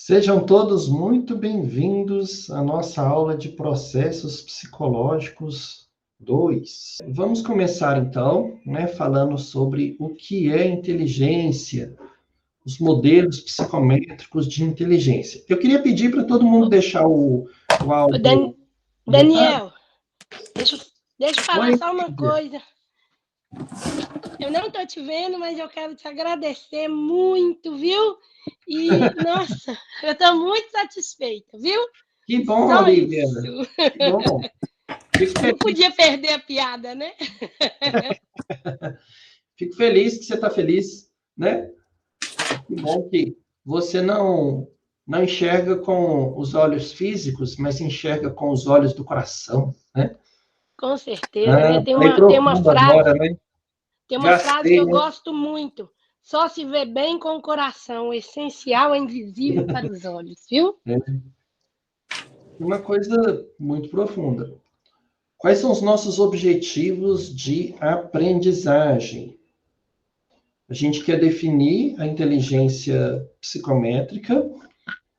Sejam todos muito bem-vindos à nossa aula de Processos Psicológicos 2. Vamos começar, então, falando sobre o que é inteligência, os modelos psicométricos de inteligência. Eu queria pedir para todo mundo deixar o áudio mutado. Daniel, deixa eu falar só uma coisa. Eu não estou te vendo, mas eu quero te agradecer muito, viu? E, nossa, eu estou muito satisfeita, viu? Que bom, só Olivia. Isso. Que bom. Não podia perder a piada, né? Fico feliz que você está feliz, né? Que bom que você não enxerga com os olhos físicos, mas enxerga com os olhos do coração, né? Com certeza, né? Tem uma frase, agora, né? Tem uma frase que eu gosto muito. Só se vê bem com o coração. O essencial é invisível para os olhos, viu? Uma coisa muito profunda. Quais são os nossos objetivos de aprendizagem? A gente quer definir a inteligência psicométrica,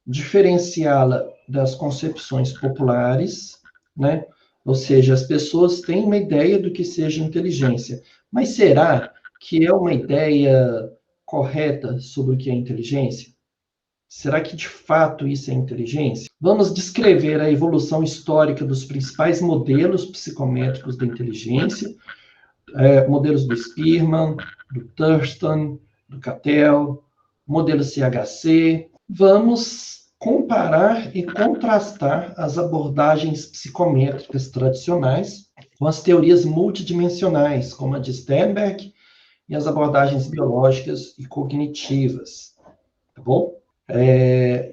diferenciá-la das concepções populares, né? Ou seja, as pessoas têm uma ideia do que seja inteligência, mas será que é uma ideia correta sobre o que é inteligência? Será que de fato isso é inteligência? Vamos descrever a evolução histórica dos principais modelos psicométricos da inteligência, modelos do Spearman, do Thurston, do Cattell, modelo CHC. Vamos comparar e contrastar as abordagens psicométricas tradicionais com as teorias multidimensionais, como a de Sternberg, e as abordagens biológicas e cognitivas. Tá bom?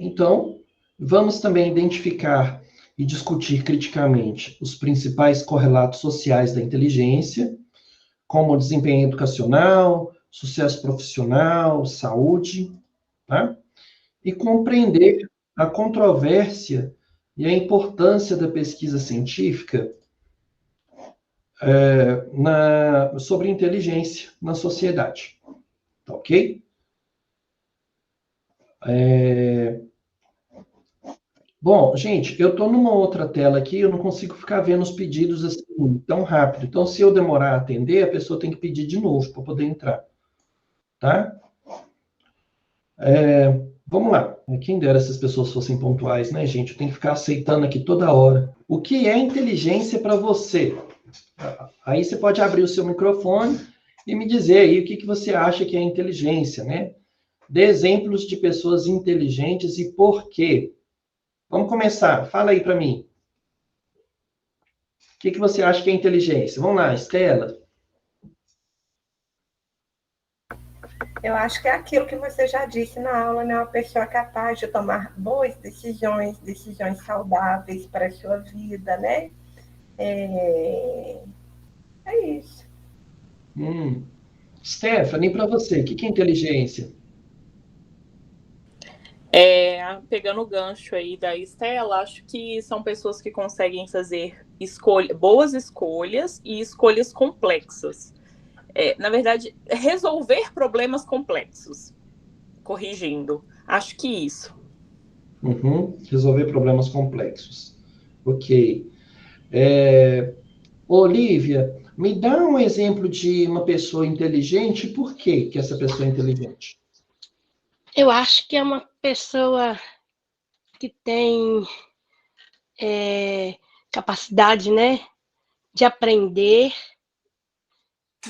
Então, vamos também identificar e discutir criticamente os principais correlatos sociais da inteligência, como desempenho educacional, sucesso profissional, saúde, tá? E compreender a controvérsia e a importância da pesquisa científica sobre inteligência na sociedade. Tá ok? Bom, gente, eu estou numa outra tela aqui, eu não consigo ficar vendo os pedidos assim tão rápido. Então, se eu demorar a atender, a pessoa tem que pedir de novo para poder entrar. Tá? Vamos lá. Quem dera se as pessoas fossem pontuais, né, gente? Eu tenho que ficar aceitando aqui toda hora. O que é inteligência para você? Aí você pode abrir o seu microfone e me dizer aí o que você acha que é inteligência, né? Dê exemplos de pessoas inteligentes e por quê. Vamos começar. Fala aí para mim. O que você acha que é inteligência? Vamos lá, Estela. Eu acho que é aquilo que você já disse na aula, né? Uma pessoa capaz de tomar boas decisões, decisões saudáveis para a sua vida, né? É isso. Stephanie, para você, o que é inteligência? Pegando o gancho aí da Estela, acho que são pessoas que conseguem fazer boas escolhas e escolhas complexas. Na verdade, resolver problemas complexos. Corrigindo. Acho que isso. Resolver problemas complexos. Ok. Olivia, me dá um exemplo de uma pessoa inteligente. Por que essa pessoa é inteligente? Eu acho que é uma pessoa que tem capacidade, né, de aprender.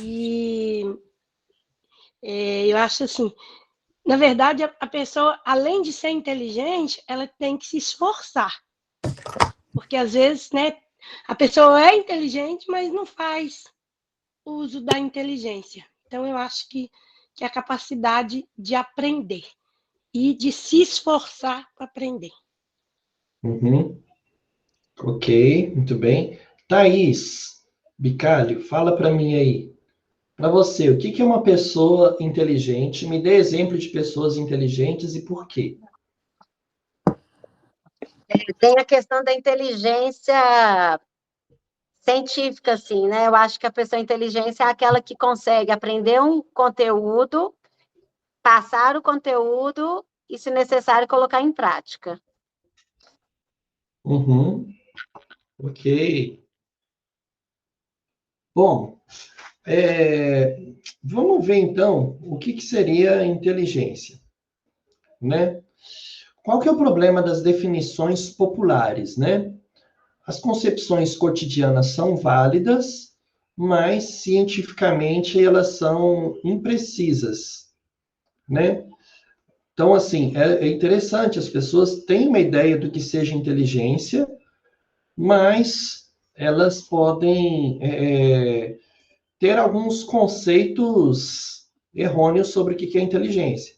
E eu acho assim, na verdade, a pessoa, além de ser inteligente, ela tem que se esforçar. Porque, às vezes, né, a pessoa é inteligente, mas não faz uso da inteligência. Então, eu acho que é a capacidade de aprender e de se esforçar para aprender. Ok, muito bem. Thaís Bicalho, fala para mim aí. Para você, o que é uma pessoa inteligente? Me dê exemplo de pessoas inteligentes e por quê? Tem a questão da inteligência científica, assim, né? Eu acho que a pessoa inteligente é aquela que consegue aprender um conteúdo, passar o conteúdo e, se necessário, colocar em prática. Uhum. Ok. Bom, vamos ver então o que seria inteligência, né? Qual que é o problema das definições populares, né? As concepções cotidianas são válidas, mas cientificamente elas são imprecisas, né? Então, assim, é interessante, as pessoas têm uma ideia do que seja inteligência, mas elas podem ter alguns conceitos errôneos sobre o que é inteligência.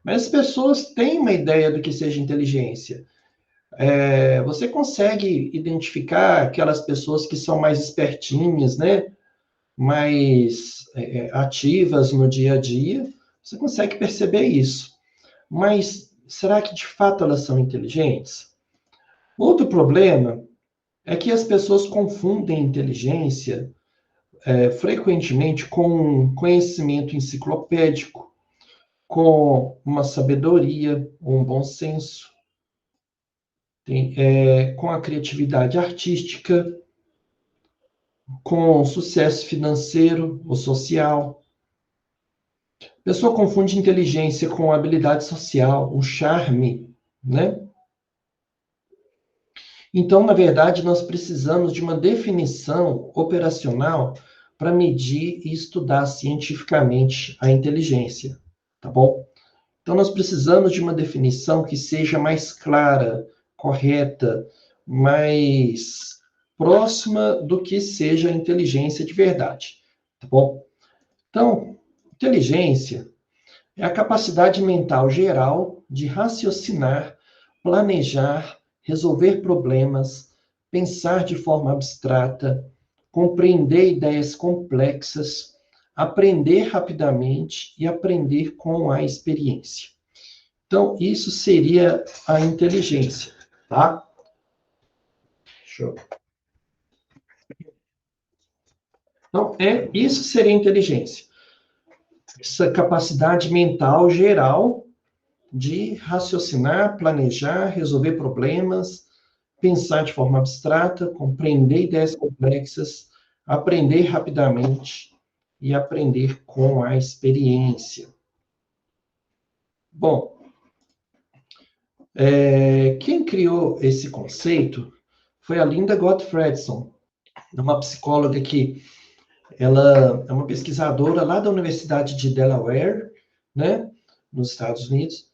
Mas as pessoas têm uma ideia do que seja inteligência. Você consegue identificar aquelas pessoas que são mais espertinhas, né? Mais ativas no dia a dia. Você consegue perceber isso. Mas será que de fato elas são inteligentes? Outro problema é que as pessoas confundem inteligência frequentemente com conhecimento enciclopédico, com uma sabedoria, um bom senso, com a criatividade artística, com sucesso financeiro ou social. A pessoa confunde inteligência com habilidade social, o charme, né? Então, na verdade, nós precisamos de uma definição operacional para medir e estudar cientificamente a inteligência, tá bom? Então, nós precisamos de uma definição que seja mais clara, correta, mais próxima do que seja a inteligência de verdade, tá bom? Então, inteligência é a capacidade mental geral de raciocinar, planejar, resolver problemas, pensar de forma abstrata, compreender ideias complexas, aprender rapidamente e aprender com a experiência. Então, isso seria a inteligência, tá? Show. Então, isso seria inteligência. Essa capacidade mental geral de raciocinar, planejar, resolver problemas, pensar de forma abstrata, compreender ideias complexas, aprender rapidamente e aprender com a experiência. Bom, quem criou esse conceito foi a Linda Gottfredson, uma psicóloga que ela é uma pesquisadora lá da Universidade de Delaware, né, nos Estados Unidos.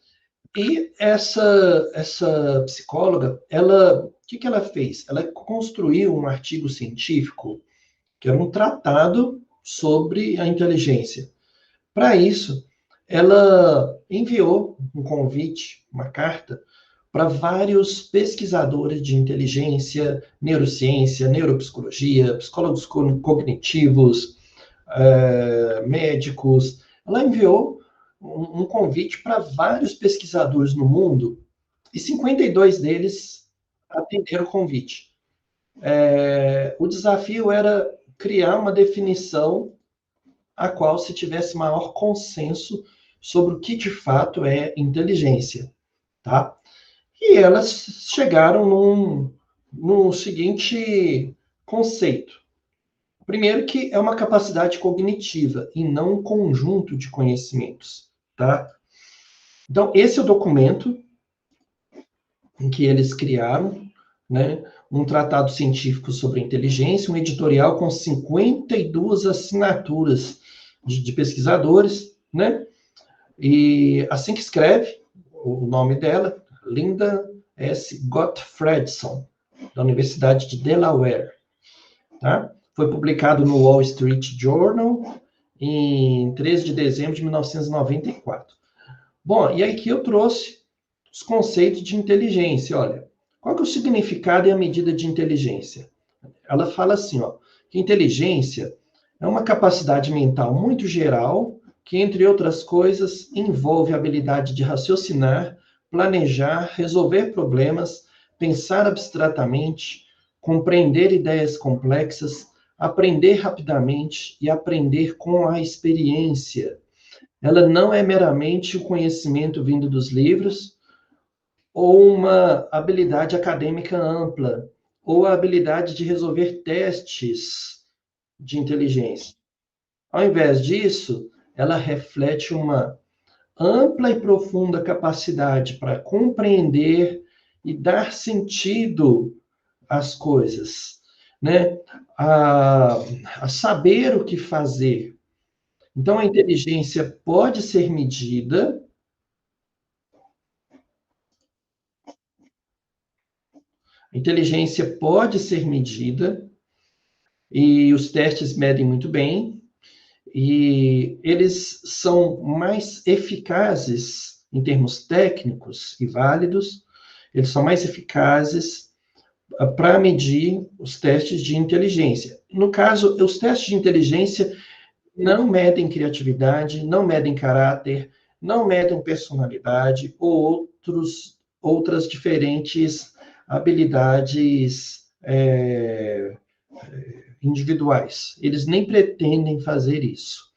E essa psicóloga, o que ela fez? Ela construiu um artigo científico, que era um tratado sobre a inteligência. Para isso, ela enviou um convite, uma carta, para vários pesquisadores de inteligência, neurociência, neuropsicologia, psicólogos cognitivos, médicos. Ela enviou um convite para vários pesquisadores no mundo e 52 deles atenderam o convite. O desafio era criar uma definição a qual se tivesse maior consenso sobre o que de fato é inteligência, tá? E elas chegaram num seguinte conceito. Primeiro que é uma capacidade cognitiva e não um conjunto de conhecimentos, tá? Então, esse é o documento em que eles criaram, né? Um tratado científico sobre inteligência, um editorial com 52 assinaturas de pesquisadores, né? E assim que escreve, o nome dela, Linda S. Gottfredson, da Universidade de Delaware. Tá? Foi publicado no Wall Street Journal em 13 de dezembro de 1994. Bom, e aí que eu trouxe os conceitos de inteligência. Olha, qual que é o significado e a medida de inteligência? Ela fala assim, ó, que inteligência é uma capacidade mental muito geral que, entre outras coisas, envolve a habilidade de raciocinar, planejar, resolver problemas, pensar abstratamente, compreender ideias complexas, aprender rapidamente e aprender com a experiência. ela não é meramente o conhecimento vindo dos livros, ou uma habilidade acadêmica ampla, ou a habilidade de resolver testes de inteligência. Ao invés disso, ela reflete uma ampla e profunda capacidade para compreender e dar sentido às coisas, né? A saber o que fazer. Então, a inteligência pode ser medida. A inteligência pode ser medida, e os testes medem muito bem, e eles são mais eficazes em termos técnicos e válidos, eles são mais eficazes para medir os testes de inteligência. No caso, os testes de inteligência não medem criatividade, não medem caráter, não medem personalidade ou outras diferentes habilidades individuais. Eles nem pretendem fazer isso.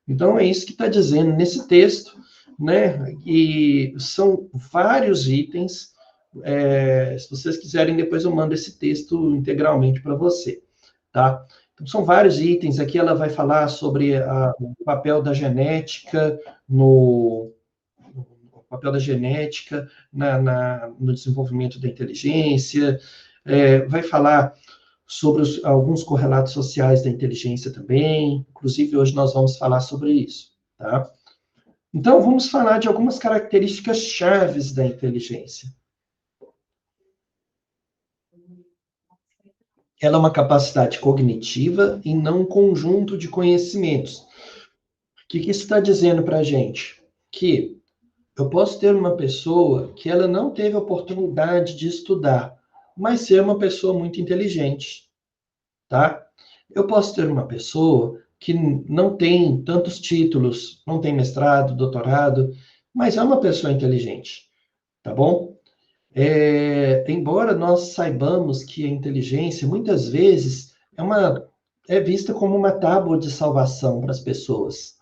Então, é isso que está dizendo nesse texto, né? E são vários itens. Se vocês quiserem, depois eu mando esse texto integralmente para você, tá? Então, são vários itens. Aqui ela vai falar sobre o papel da genética no no desenvolvimento da inteligência, vai falar sobre alguns correlatos sociais da inteligência também. Inclusive, hoje nós vamos falar sobre isso, tá? Então, vamos falar de algumas características chaves da inteligência. Ela é uma capacidade cognitiva e não um conjunto de conhecimentos. O que isso está dizendo para a gente? Que eu posso ter uma pessoa que ela não teve oportunidade de estudar, mas ser uma pessoa muito inteligente, tá? Eu posso ter uma pessoa que não tem tantos títulos, não tem mestrado, doutorado, mas é uma pessoa inteligente, tá bom? Embora nós saibamos que a inteligência, muitas vezes, é vista como uma tábua de salvação para as pessoas.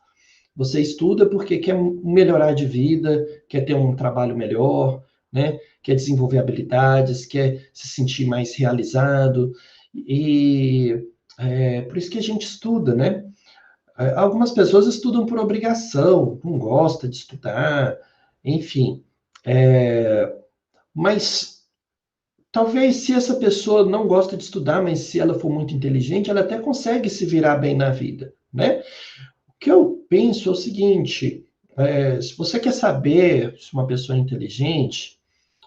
Você estuda porque quer melhorar de vida, quer ter um trabalho melhor, né? Quer desenvolver habilidades, quer se sentir mais realizado. E por isso que a gente estuda, né? Algumas pessoas estudam por obrigação, não gostam de estudar, enfim. Mas talvez se essa pessoa não gosta de estudar, mas se ela for muito inteligente, ela até consegue se virar bem na vida, né? O que eu penso é o seguinte, se você quer saber se uma pessoa é inteligente,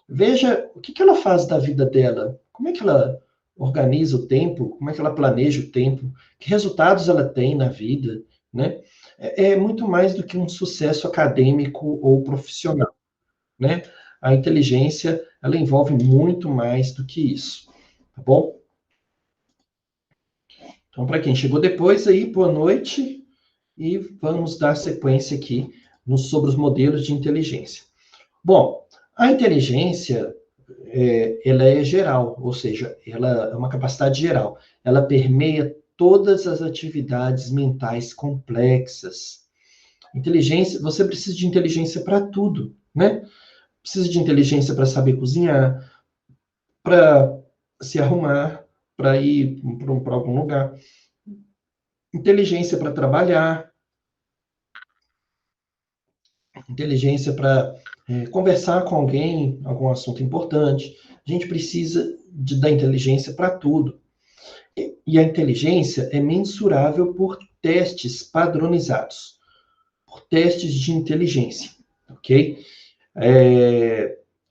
veja o que ela faz da vida dela, como é que ela organiza o tempo, como é que ela planeja o tempo, que resultados ela tem na vida, né? É muito mais do que um sucesso acadêmico ou profissional, né? A inteligência, ela envolve muito mais do que isso, tá bom? Então, para quem chegou depois aí, boa noite, e vamos dar sequência aqui sobre os modelos de inteligência. Bom, a inteligência, ela é geral, ou seja, ela é uma capacidade geral. Ela permeia todas as atividades mentais complexas. Inteligência, você precisa de inteligência para tudo, né? Precisa de inteligência para saber cozinhar, para se arrumar, para ir para algum lugar. Inteligência para trabalhar. Inteligência para conversar com alguém, algum assunto importante. A gente precisa da inteligência para tudo. E a inteligência é mensurável por testes padronizados, por testes de inteligência, ok?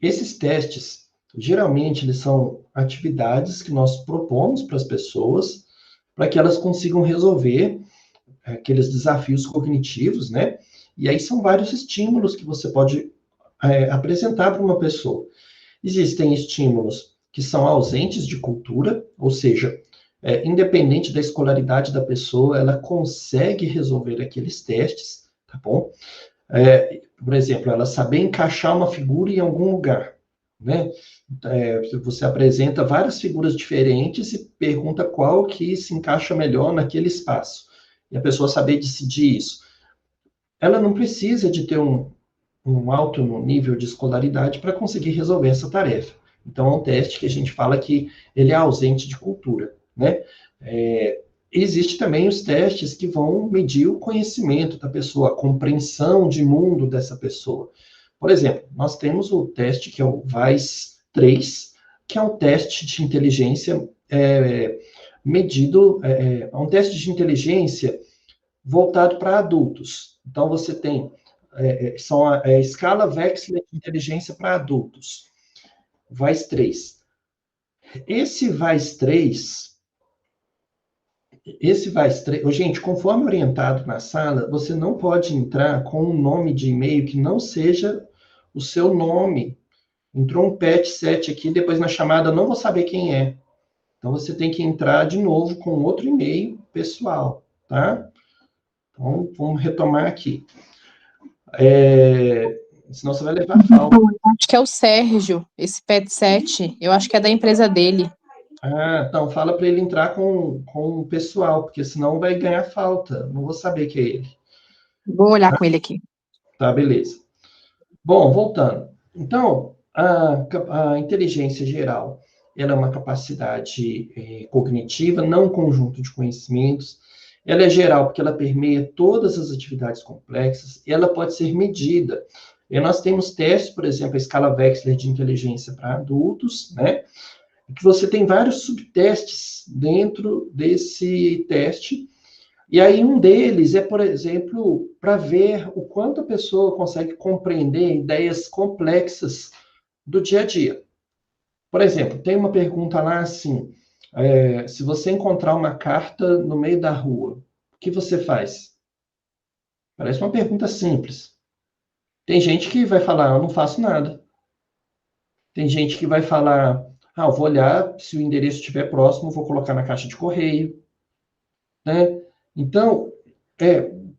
Esses testes, geralmente, eles são atividades que nós propomos para as pessoas, para que elas consigam resolver aqueles desafios cognitivos, né? E aí são vários estímulos que você pode apresentar para uma pessoa. Existem estímulos que são ausentes de cultura, ou seja, independente da escolaridade da pessoa, ela consegue resolver aqueles testes, tá bom? Por exemplo, ela saber encaixar uma figura em algum lugar, né? Você apresenta várias figuras diferentes e pergunta qual que se encaixa melhor naquele espaço. E a pessoa saber decidir isso. ela não precisa de ter um alto nível de escolaridade para conseguir resolver essa tarefa. Então, é um teste que a gente fala que ele é ausente de cultura, né? Existe também os testes que vão medir o conhecimento da pessoa, a compreensão de mundo dessa pessoa. Por exemplo, nós temos o teste que é o VAIS-3, que é um teste de inteligência medido, é um teste de inteligência voltado para adultos. Então, você tem a escala Wechsler de inteligência para adultos, VAIS-3. Esse VAIS-3, gente, conforme orientado na sala, você não pode entrar com um nome de e-mail que não seja o seu nome. Entrou um PET7 aqui, depois na chamada eu não vou saber quem é. Então, você tem que entrar de novo com outro e-mail pessoal, tá? Então, vamos retomar aqui. Senão você vai levar falta. Acho que é o Sérgio, esse PET7. Eu acho que é da empresa dele. Então fala para ele entrar com o pessoal, porque senão vai ganhar falta. Não vou saber que é ele. Vou olhar com ele aqui. Tá, beleza. Bom, voltando. Então, a inteligência geral, ela é uma capacidade cognitiva, não um conjunto de conhecimentos. Ela é geral porque ela permeia todas as atividades complexas e ela pode ser medida. E nós temos testes, por exemplo, a escala Wechsler de inteligência para adultos, né? Que você tem vários subtestes dentro desse teste. E aí um deles é, por exemplo, para ver o quanto a pessoa consegue compreender ideias complexas do dia a dia. Por exemplo, tem uma pergunta lá assim, se você encontrar uma carta no meio da rua, o que você faz? Parece uma pergunta simples. Tem gente que vai falar, eu não faço nada. Tem gente que vai falar, eu vou olhar, se o endereço estiver próximo, vou colocar na caixa de correio. Né? Então,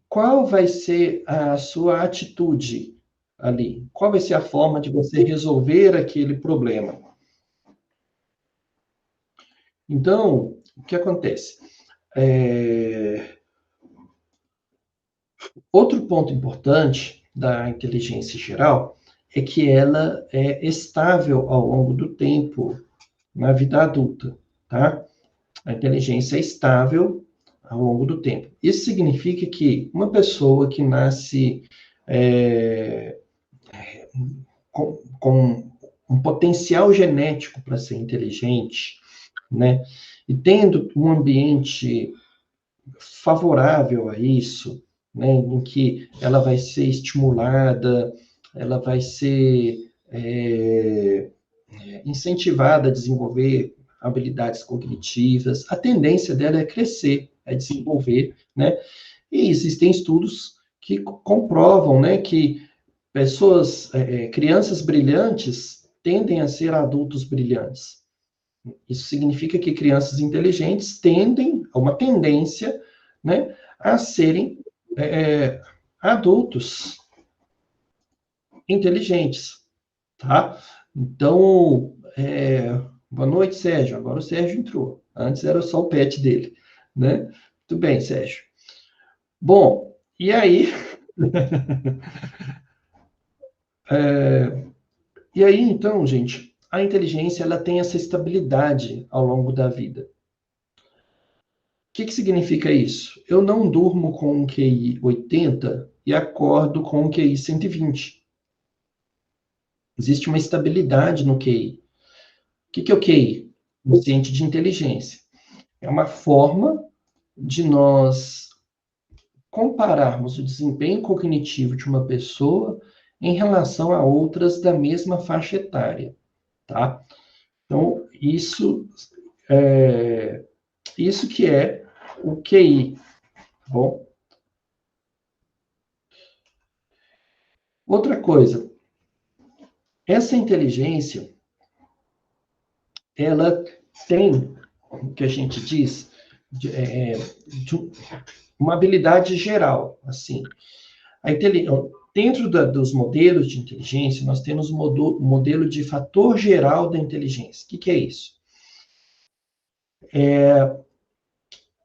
qual vai ser a sua atitude ali? Qual vai ser a forma de você resolver aquele problema? Então, o que acontece? Outro ponto importante da inteligência geral é que ela é estável ao longo do tempo na vida adulta, tá? A inteligência é estável ao longo do tempo. Isso significa que uma pessoa que nasce com um potencial genético para ser inteligente, né? E tendo um ambiente favorável a isso, né? Em que ela vai ser estimulada, ela vai ser incentivada a desenvolver habilidades cognitivas, a tendência dela é crescer, é desenvolver, né? E existem estudos que comprovam, né, que crianças brilhantes tendem a ser adultos brilhantes. Isso significa que crianças inteligentes tendem, a uma tendência, né, a serem adultos inteligentes, tá? Então, boa noite, Sérgio. Agora o Sérgio entrou. Antes era só o pet dele, né? Muito bem, Sérgio. Bom, e aí... E aí, então, gente, a inteligência ela tem essa estabilidade ao longo da vida. O que significa isso? Eu não durmo com um QI 80 e acordo com um QI 120. Existe uma estabilidade no QI. O que é o QI? Quociente de inteligência. É uma forma de nós compararmos o desempenho cognitivo de uma pessoa em relação a outras da mesma faixa etária, tá? Então, isso que é o QI, tá bom? Outra coisa, essa inteligência, ela tem, o que a gente diz, uma habilidade geral, assim. Dentro dos modelos de inteligência, nós temos o modelo de fator geral da inteligência. O que é isso?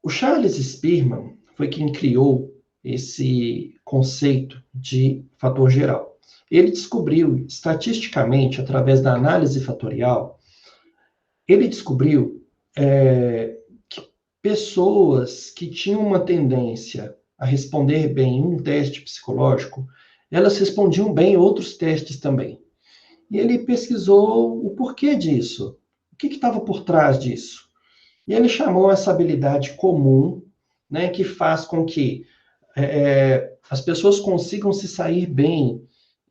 O Charles Spearman foi quem criou esse conceito de fator geral? Ele descobriu, estatisticamente, através da análise fatorial, ele descobriu que pessoas que tinham uma tendência a responder bem em um teste psicológico, elas respondiam bem em outros testes também. E ele pesquisou o porquê disso, o que estava por trás disso. E ele chamou essa habilidade comum, né, que faz com que as pessoas consigam se sair bem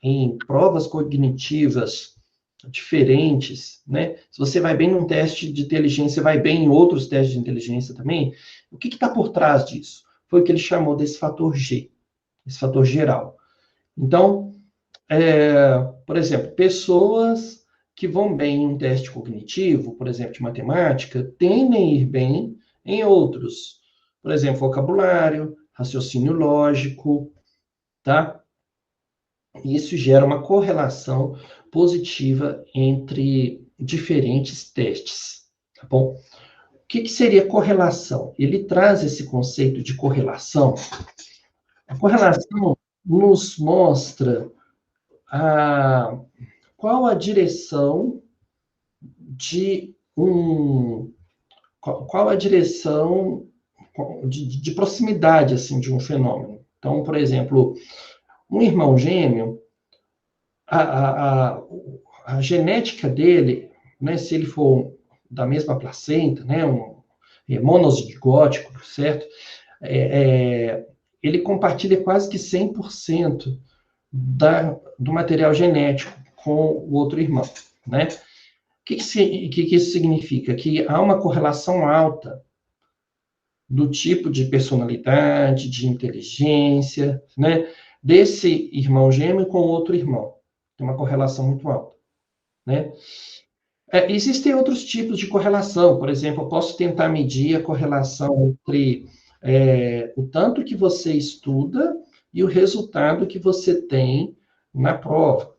em provas cognitivas diferentes, né? Se você vai bem num teste de inteligência, vai bem em outros testes de inteligência também. O que está por trás disso? Foi o que ele chamou desse fator G, esse fator geral. Então, por exemplo, pessoas que vão bem em um teste cognitivo, por exemplo, de matemática, tendem a ir bem em outros. Por exemplo, vocabulário, raciocínio lógico, tá? Isso gera uma correlação positiva entre diferentes testes, tá bom? O que seria correlação? Ele traz esse conceito de correlação. A correlação nos mostra qual a direção de qual a direção de proximidade assim de um fenômeno. Então, por exemplo, um irmão gêmeo, a genética dele, né, se ele for da mesma placenta, né, monozigótico, certo? Ele compartilha quase que 100% do material genético com o outro irmão, né? O que isso significa? Que há uma correlação alta do tipo de personalidade, de inteligência, né? Desse irmão gêmeo com outro irmão. Tem uma correlação muito alta, né? Existem outros tipos de correlação. Por exemplo, eu posso tentar medir a correlação entre o tanto que você estuda e o resultado que você tem na prova.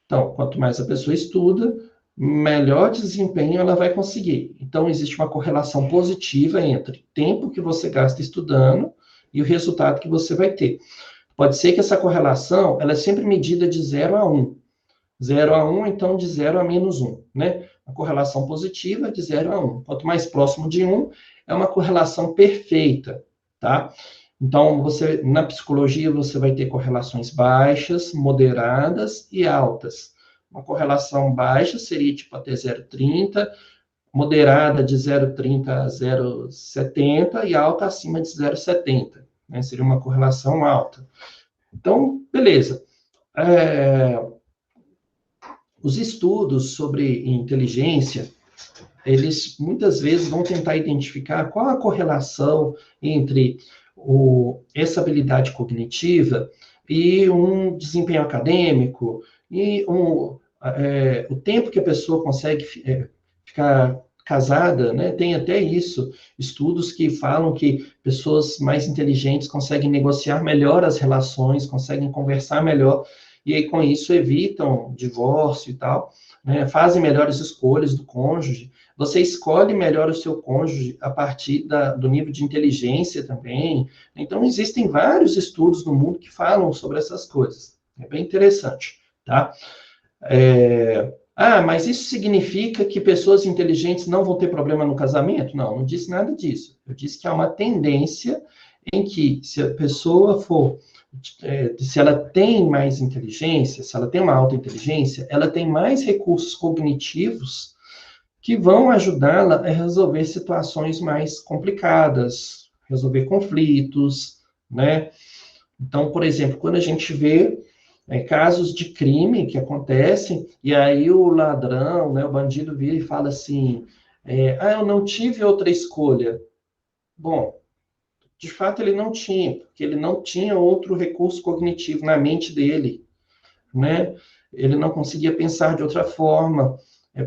Então, quanto mais a pessoa estuda, melhor desempenho ela vai conseguir. Então, existe uma correlação positiva entre o tempo que você gasta estudando e o resultado que você vai ter. Pode ser que essa correlação ela é sempre medida de 0 a 1. 0 a 1, então de 0 a menos 1, né? A correlação positiva é de 0 a 1. Quanto mais próximo de 1, é uma correlação perfeita, tá? Então, na psicologia, você vai ter correlações baixas, moderadas e altas. Uma correlação baixa seria tipo até 0,30, moderada de 0,30 a 0,70 e alta acima de 0,70, né? Seria uma correlação alta. Então, beleza. Os estudos sobre inteligência, eles muitas vezes vão tentar identificar qual a correlação entre essa habilidade cognitiva e um desempenho acadêmico, e o tempo que a pessoa consegue ficar casada, né? Tem até isso, estudos que falam que pessoas mais inteligentes conseguem negociar melhor as relações, conseguem conversar melhor, e aí com isso evitam divórcio e tal, né? Fazem melhores escolhas do cônjuge. Você escolhe melhor o seu cônjuge a partir do nível de inteligência também. Então, existem vários estudos no mundo que falam sobre essas coisas. É bem interessante, tá? Mas isso significa que pessoas inteligentes não vão ter problema no casamento? Não, não disse nada disso. Eu disse que há uma tendência em que, se a pessoa se ela tem mais inteligência, se ela tem uma alta inteligência, ela tem mais recursos cognitivos que vão ajudá-la a resolver situações mais complicadas, resolver conflitos, né? Então, por exemplo, quando a gente vê casos de crime que acontecem, e aí o ladrão, né, o bandido vira e fala assim, eu não tive outra escolha. Bom, de fato ele não tinha, porque ele não tinha outro recurso cognitivo na mente dele, né? Ele não conseguia pensar de outra forma,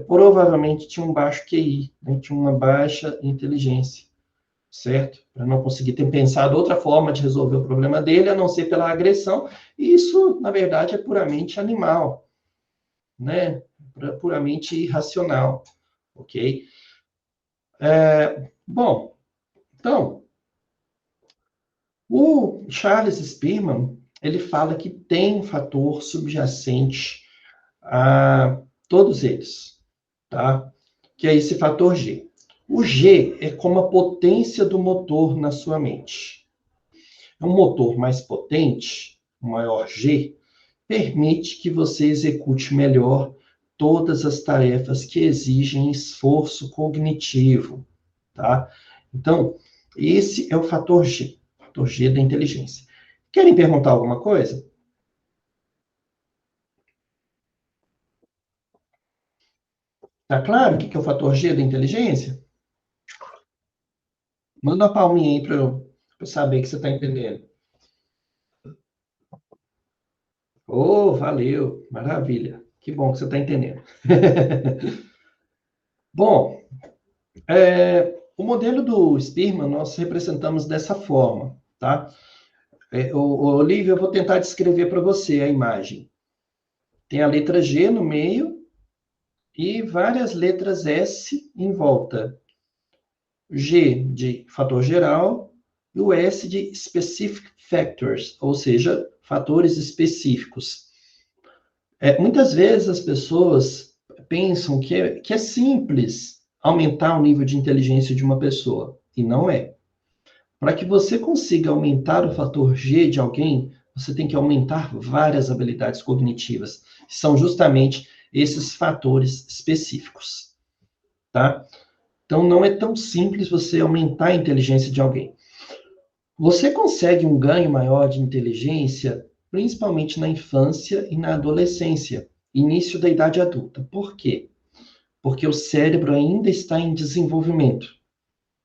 provavelmente tinha um baixo QI, né? Tinha uma baixa inteligência, certo? Para não conseguir ter pensado outra forma de resolver o problema dele, a não ser pela agressão, e isso, na verdade, é puramente animal, né? Puramente irracional, ok? Bom, então, O Charles Spearman, ele fala que tem um fator subjacente a todos eles, tá? Que é esse fator G. O G é como a potência do motor na sua mente. Um motor mais potente, um maior G, permite que você execute melhor todas as tarefas que exigem esforço cognitivo, tá? Então, esse é o fator G da inteligência. Querem perguntar alguma coisa? Tá claro o que é o fator G da inteligência? Manda uma palminha aí para eu saber que você está entendendo. Oh, valeu, maravilha. Que bom que você está entendendo. Bom, o modelo do Spearman nós representamos dessa forma, tá? Olivia, eu vou tentar descrever para você a imagem. Tem a letra G no meio e várias letras S em volta. G de fator geral e o S de specific factors, ou seja, fatores específicos. Muitas vezes as pessoas pensam que é simples aumentar o nível de inteligência de uma pessoa, e não é. Para que você consiga aumentar o fator G de alguém, você tem que aumentar várias habilidades cognitivas. São justamente esses fatores específicos, tá? Então, não é tão simples você aumentar a inteligência de alguém. Você consegue um ganho maior de inteligência, principalmente na infância e na adolescência, início da idade adulta. Por quê? Porque o cérebro ainda está em desenvolvimento.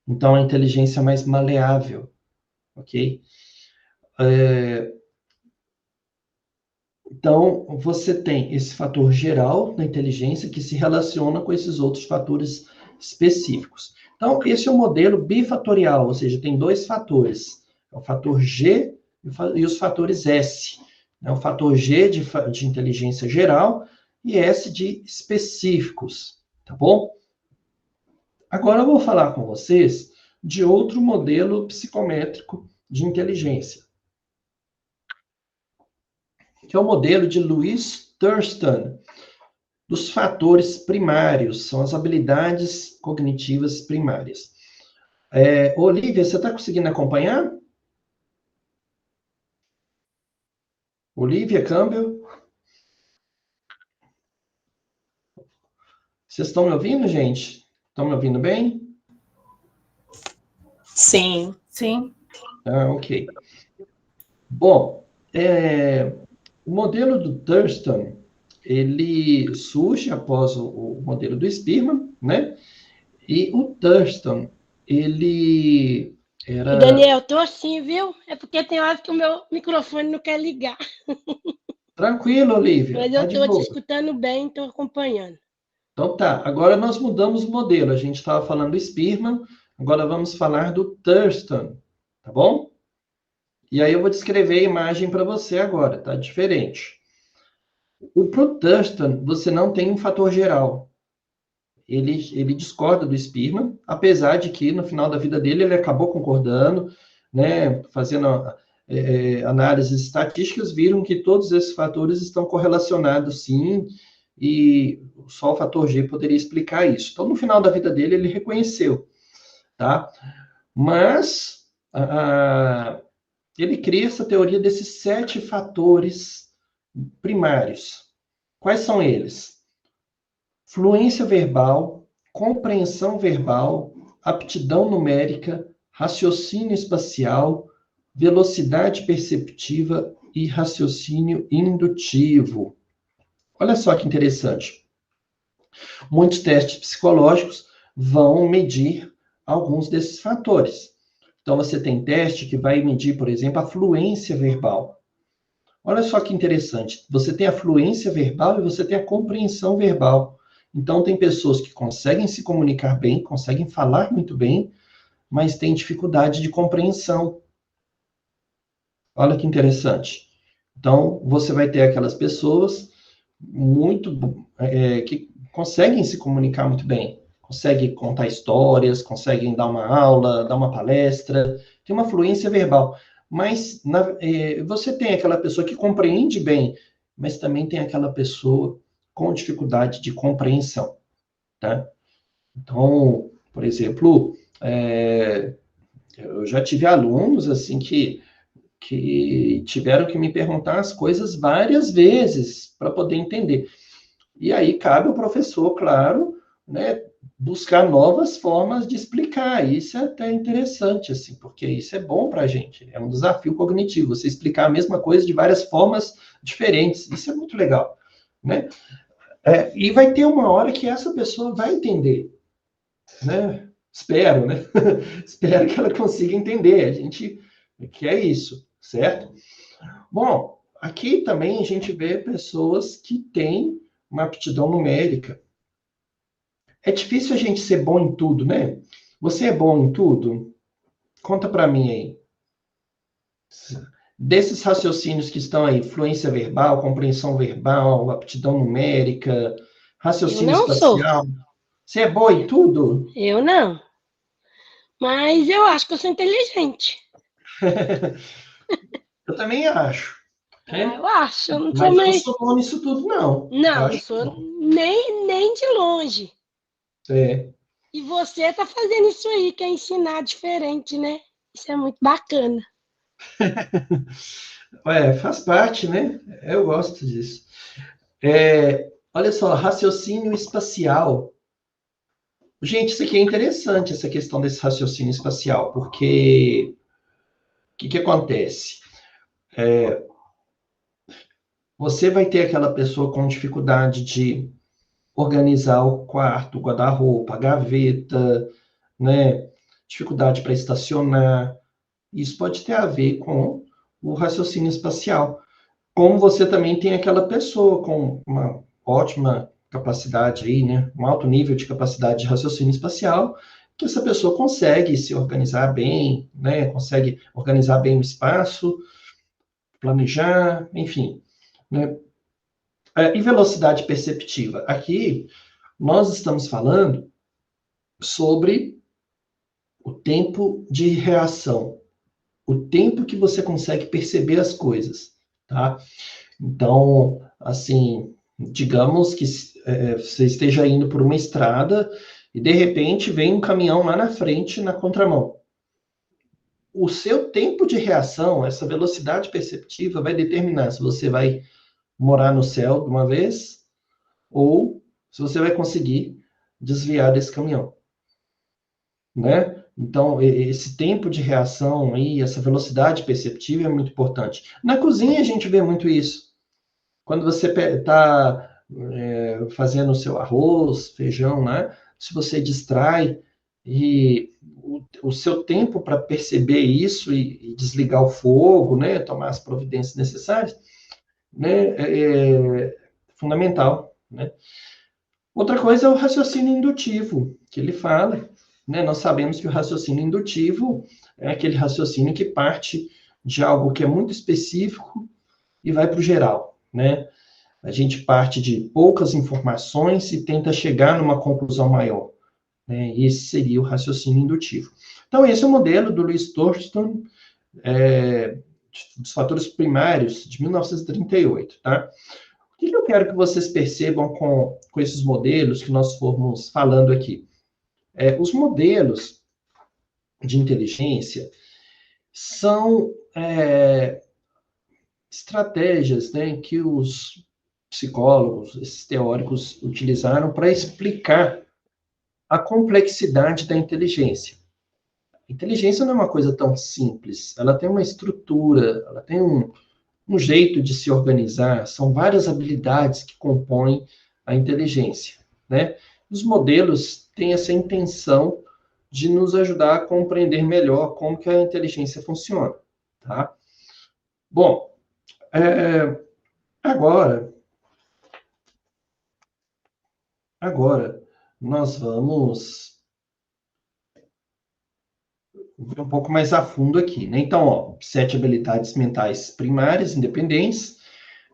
Então, a inteligência é mais maleável, ok? Então, você tem esse fator geral da inteligência que se relaciona com esses outros fatores específicos. Então, esse é o modelo bifatorial, ou seja, tem dois fatores. É o fator G e os fatores S. O fator G de inteligência geral e S de específicos, tá bom? Agora eu vou falar com vocês de outro modelo psicométrico de inteligência, que é o modelo de Louis Thurston, dos fatores primários, são as habilidades cognitivas primárias. Olivia, você está conseguindo acompanhar? Olivia Campbell? Vocês estão me ouvindo, gente? Estão me ouvindo bem? Sim. Sim. Ok. Bom, o modelo do Thurston, ele surge após o modelo do Spearman, né? E o Thurston, ele era... Daniel, tô assim, viu? É porque tem hora que o meu microfone não quer ligar. Tranquilo, Olivia, Mas tá eu de tô te boa. escutando bem, tô acompanhando. Então tá, agora nós mudamos o modelo. A gente estava falando do Spearman, agora vamos falar do Thurston, tá bom? E aí eu vou descrever a imagem para você agora, tá? Diferente. Pro Thurston, você não tem um fator geral. Ele discorda do Spearman, apesar de que no final da vida dele ele acabou concordando, né? Fazendo análises estatísticas, viram que todos esses fatores estão correlacionados, sim, e só o fator G poderia explicar isso. Então, no final da vida dele, ele reconheceu, tá? Mas ele cria essa teoria desses 7 fatores primários. Quais são eles? Fluência verbal, compreensão verbal, aptidão numérica, raciocínio espacial, velocidade perceptiva e raciocínio indutivo. Olha só que interessante. Muitos testes psicológicos vão medir alguns desses fatores. Então, você tem teste que vai medir, por exemplo, a fluência verbal. Olha só que interessante. Você tem a fluência verbal e você tem a compreensão verbal. Então, tem pessoas que conseguem se comunicar bem, conseguem falar muito bem, mas têm dificuldade de compreensão. Olha que interessante. Então, você vai ter aquelas pessoas que conseguem se comunicar muito bem, conseguem contar histórias, conseguem dar uma aula, dar uma palestra, tem uma fluência verbal, Mas você tem aquela pessoa que compreende bem, mas também tem aquela pessoa com dificuldade de compreensão, tá? Então, por exemplo, eu já tive alunos assim que tiveram que me perguntar as coisas várias vezes para poder entender. E aí cabe ao professor, claro, né, buscar novas formas de explicar. Isso é até interessante, assim, porque isso é bom para a gente. É um desafio cognitivo, você explicar a mesma coisa de várias formas diferentes. Isso é muito legal, né? E vai ter uma hora que essa pessoa vai entender, né? Espero, né? Espero que ela consiga entender. A gente quer isso, certo? Bom, aqui também a gente vê pessoas que têm uma aptidão numérica. É difícil a gente ser bom em tudo, né? Você é bom em tudo? Conta para mim aí. Desses raciocínios que estão aí, fluência verbal, compreensão verbal, aptidão numérica, raciocínio Eu não sou. espacial. Você é boa em tudo? Eu não. Mas eu acho que eu sou inteligente. Eu também acho. Né? Eu acho. Eu não sou Mas eu não meio. sou bom nisso tudo, não. Eu Não, não acho que sou não. nem de longe. É. E você tá fazendo isso aí, que é ensinar diferente, né? Isso é muito bacana. Faz parte, né? Eu gosto disso. Olha só, raciocínio espacial. Gente, isso aqui é interessante, essa questão desse raciocínio espacial, porque o que acontece? Você vai ter aquela pessoa com dificuldade de organizar o quarto, o guarda-roupa, a gaveta, né? Dificuldade para estacionar. Isso pode ter a ver com o raciocínio espacial. Como você também tem aquela pessoa com uma ótima capacidade aí, né? Um alto nível de capacidade de raciocínio espacial, que essa pessoa consegue se organizar bem, né? Consegue organizar bem o espaço, planejar, enfim, né? E velocidade perceptiva. Aqui nós estamos falando sobre o tempo de reação, o tempo que você consegue perceber as coisas, tá? Então, assim, digamos que você esteja indo por uma estrada e de repente vem um caminhão lá na frente na contramão. O seu tempo de reação, essa velocidade perceptiva, vai determinar se você vai morar no céu de uma vez ou se você vai conseguir desviar desse caminhão, né? Então, esse tempo de reação aí, essa velocidade perceptiva é muito importante. Na cozinha a gente vê muito isso. Quando você está fazendo o seu arroz, feijão, né? Se você distrai e o seu tempo para perceber isso e desligar o fogo, né? Tomar as providências necessárias, né? É fundamental, né? Outra coisa é o raciocínio indutivo, que ele fala, né? Nós sabemos que o raciocínio indutivo é aquele raciocínio que parte de algo que é muito específico e vai para o geral, né? A gente parte de poucas informações e tenta chegar numa conclusão maior, né? Esse seria o raciocínio indutivo. Então, esse é o modelo do Louis Thurston, dos fatores primários, de 1938, tá? O que eu quero que vocês percebam com esses modelos que nós formos falando aqui? Os modelos de inteligência são estratégias, né, que os psicólogos, esses teóricos, utilizaram para explicar a complexidade da inteligência. A inteligência não é uma coisa tão simples, ela tem uma estrutura, ela tem um jeito de se organizar, são várias habilidades que compõem a inteligência, né? Os modelos têm essa intenção de nos ajudar a compreender melhor como que a inteligência funciona, tá? Bom, agora nós vamos ver um pouco mais a fundo aqui, né? Então, ó, 7 habilidades mentais primárias, independentes.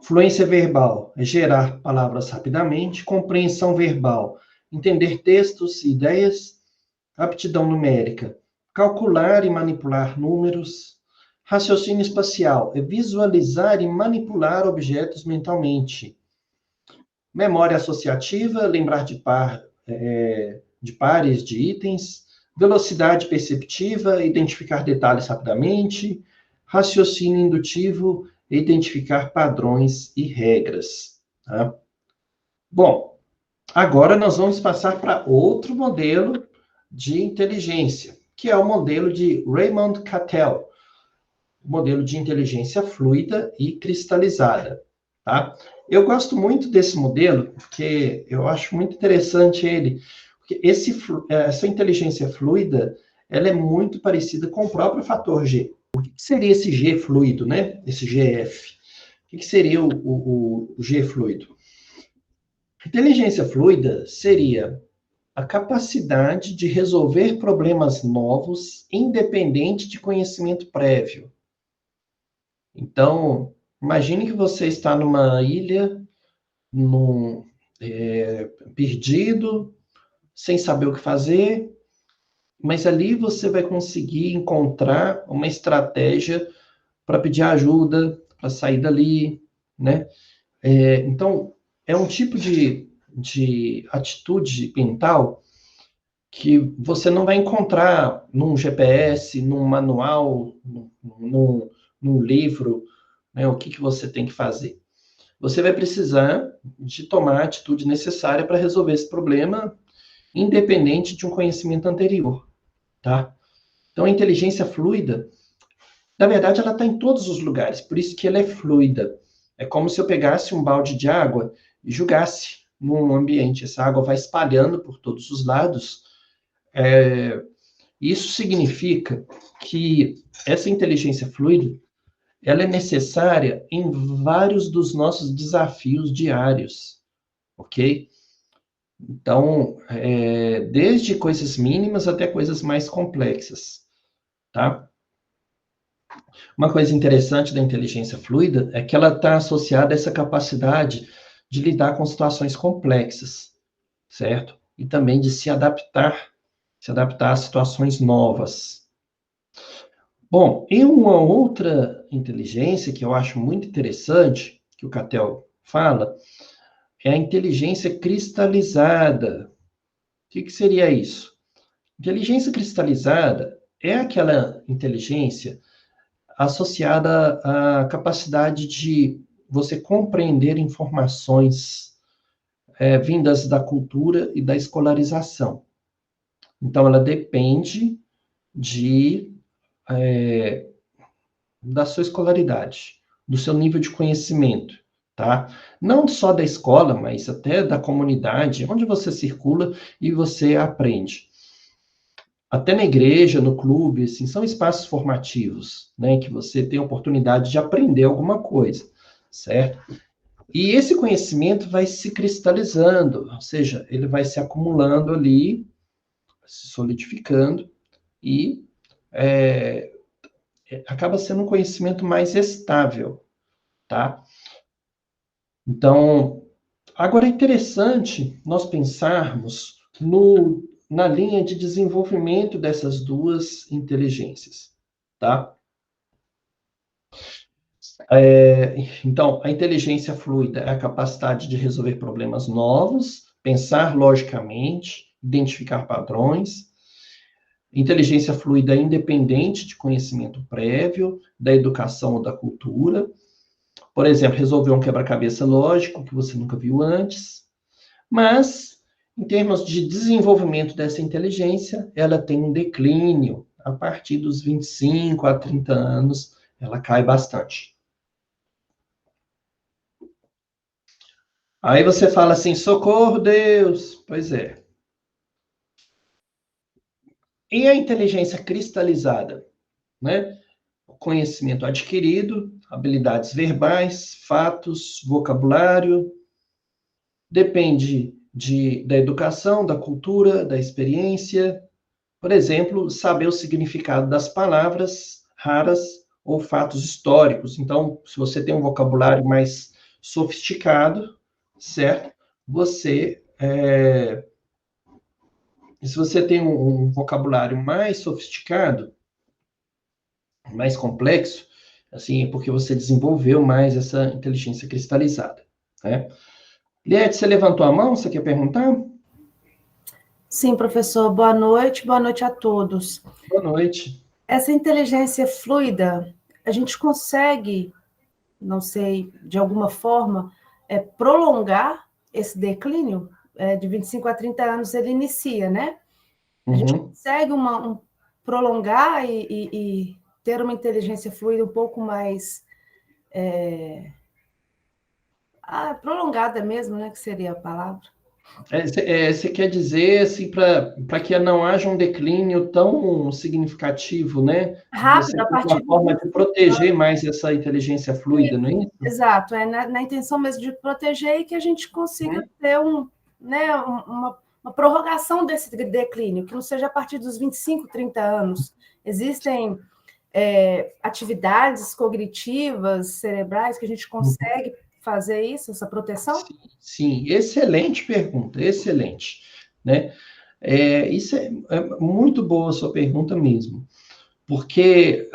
Fluência verbal é gerar palavras rapidamente. Compreensão verbal, entender textos e ideias. Aptidão numérica, calcular e manipular números. Raciocínio espacial é visualizar e manipular objetos mentalmente. Memória associativa, lembrar de pares de itens. Velocidade perceptiva, identificar detalhes rapidamente. Raciocínio indutivo, identificar padrões e regras. Tá? Bom, agora nós vamos passar para outro modelo de inteligência, que é o modelo de Raymond Cattell, modelo de inteligência fluida e cristalizada. Tá? Eu gosto muito desse modelo, porque eu acho muito interessante ele, porque essa inteligência fluida, ela é muito parecida com o próprio fator G. O que seria esse G fluido, né? Esse GF? O que seria o G fluido? Inteligência fluida seria a capacidade de resolver problemas novos, independente de conhecimento prévio. Então, imagine que você está numa ilha, perdido, sem saber o que fazer, mas ali você vai conseguir encontrar uma estratégia para pedir ajuda, para sair dali, né? Então, é um tipo de atitude mental que você não vai encontrar num GPS, num manual, num livro, né, o que você tem que fazer. Você vai precisar de tomar a atitude necessária para resolver esse problema, independente de um conhecimento anterior, tá? Então, a inteligência fluida, na verdade, ela está em todos os lugares, por isso que ela é fluida. É como se eu pegasse um balde de água e jogasse num ambiente. Essa água vai espalhando por todos os lados. Isso significa que essa inteligência fluida, ela é necessária em vários dos nossos desafios diários, ok? Então, desde coisas mínimas até coisas mais complexas, tá? Uma coisa interessante da inteligência fluida é que ela está associada a essa capacidade de lidar com situações complexas, certo? E também de se adaptar a situações novas. Bom, e uma outra inteligência que eu acho muito interessante, que o Cattell fala, é a inteligência cristalizada. O que seria isso? Inteligência cristalizada é aquela inteligência associada à capacidade de você compreender informações vindas da cultura e da escolarização. Então, ela depende da sua escolaridade, do seu nível de conhecimento, tá? Não só da escola, mas até da comunidade, onde você circula e você aprende. Até na igreja, no clube, assim, são espaços formativos, né, que você tem a oportunidade de aprender alguma coisa, certo? E esse conhecimento vai se cristalizando, ou seja, ele vai se acumulando ali, se solidificando, e acaba sendo um conhecimento mais estável, tá? Então, agora é interessante nós pensarmos na linha de desenvolvimento dessas duas inteligências, tá? Então, a inteligência fluida é a capacidade de resolver problemas novos, pensar logicamente, identificar padrões. Inteligência fluida é independente de conhecimento prévio, da educação ou da cultura. Por exemplo, resolver um quebra-cabeça lógico que você nunca viu antes. Mas, em termos de desenvolvimento dessa inteligência, ela tem um declínio. A partir dos 25 a 30 anos, ela cai bastante. Aí você fala assim, socorro, Deus! Pois é. E a inteligência cristalizada, né? O conhecimento adquirido, habilidades verbais, fatos, vocabulário, depende da educação, da cultura, da experiência. Por exemplo, saber o significado das palavras raras ou fatos históricos. Então, se você tem um vocabulário mais sofisticado, certo? Se você tem um vocabulário mais sofisticado, mais complexo, assim, é porque você desenvolveu mais essa inteligência cristalizada, né? Liette, você levantou a mão? Você quer perguntar? Sim, professor. Boa noite a todos. Boa noite. Essa inteligência fluida, a gente consegue, não sei, de alguma forma, prolongar esse declínio? De 25 a 30 anos ele inicia, né? A gente consegue prolongar e ter uma inteligência fluida um pouco mais prolongada mesmo, né? Que seria a palavra. Você quer dizer, assim, para que não haja um declínio tão significativo, né? Rápido, a partir uma forma de proteger mais essa inteligência fluida, não é isso? Exato, na intenção mesmo de proteger e que a gente consiga ter uma prorrogação desse declínio, que não seja a partir dos 25, 30 anos. Existem atividades cognitivas, cerebrais, que a gente consegue fazer isso, essa proteção? Sim, excelente pergunta, excelente, né? Isso é muito boa a sua pergunta mesmo, porque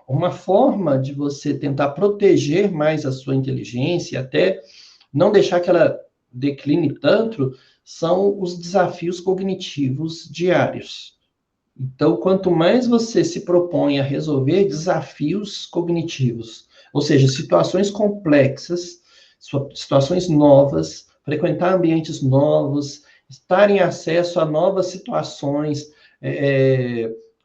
uma forma de você tentar proteger mais a sua inteligência, até não deixar que ela decline tanto, são os desafios cognitivos diários. Então, quanto mais você se propõe a resolver desafios cognitivos, ou seja, situações complexas, situações novas, frequentar ambientes novos, estar em acesso a novas situações,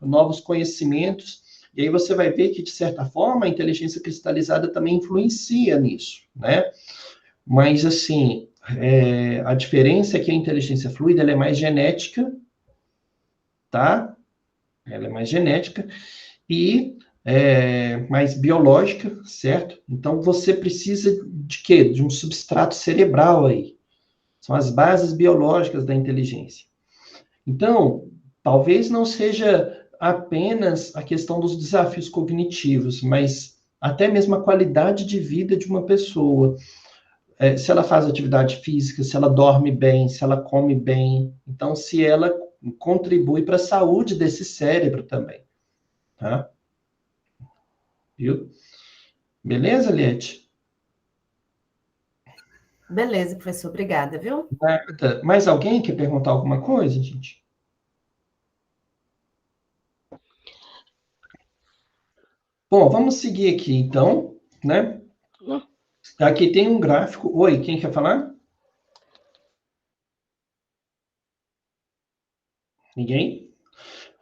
novos conhecimentos, e aí você vai ver que, de certa forma, a inteligência cristalizada também influencia nisso, né? Mas, assim, a diferença é que a inteligência fluida ela é mais genética, tá? Ela é mais genética e mais biológica, certo? Então, você precisa de quê? De um substrato cerebral aí. São as bases biológicas da inteligência. Então, talvez não seja apenas a questão dos desafios cognitivos, mas até mesmo a qualidade de vida de uma pessoa. Se ela faz atividade física, se ela dorme bem, se ela come bem. Então, se ela contribui para a saúde desse cérebro também. Tá? Viu? Beleza, Liette? Beleza, professor. Obrigada, viu? Mais alguém quer perguntar alguma coisa, gente? Bom, vamos seguir aqui, então, né? Aqui tem um gráfico. Oi, quem quer falar? Ninguém?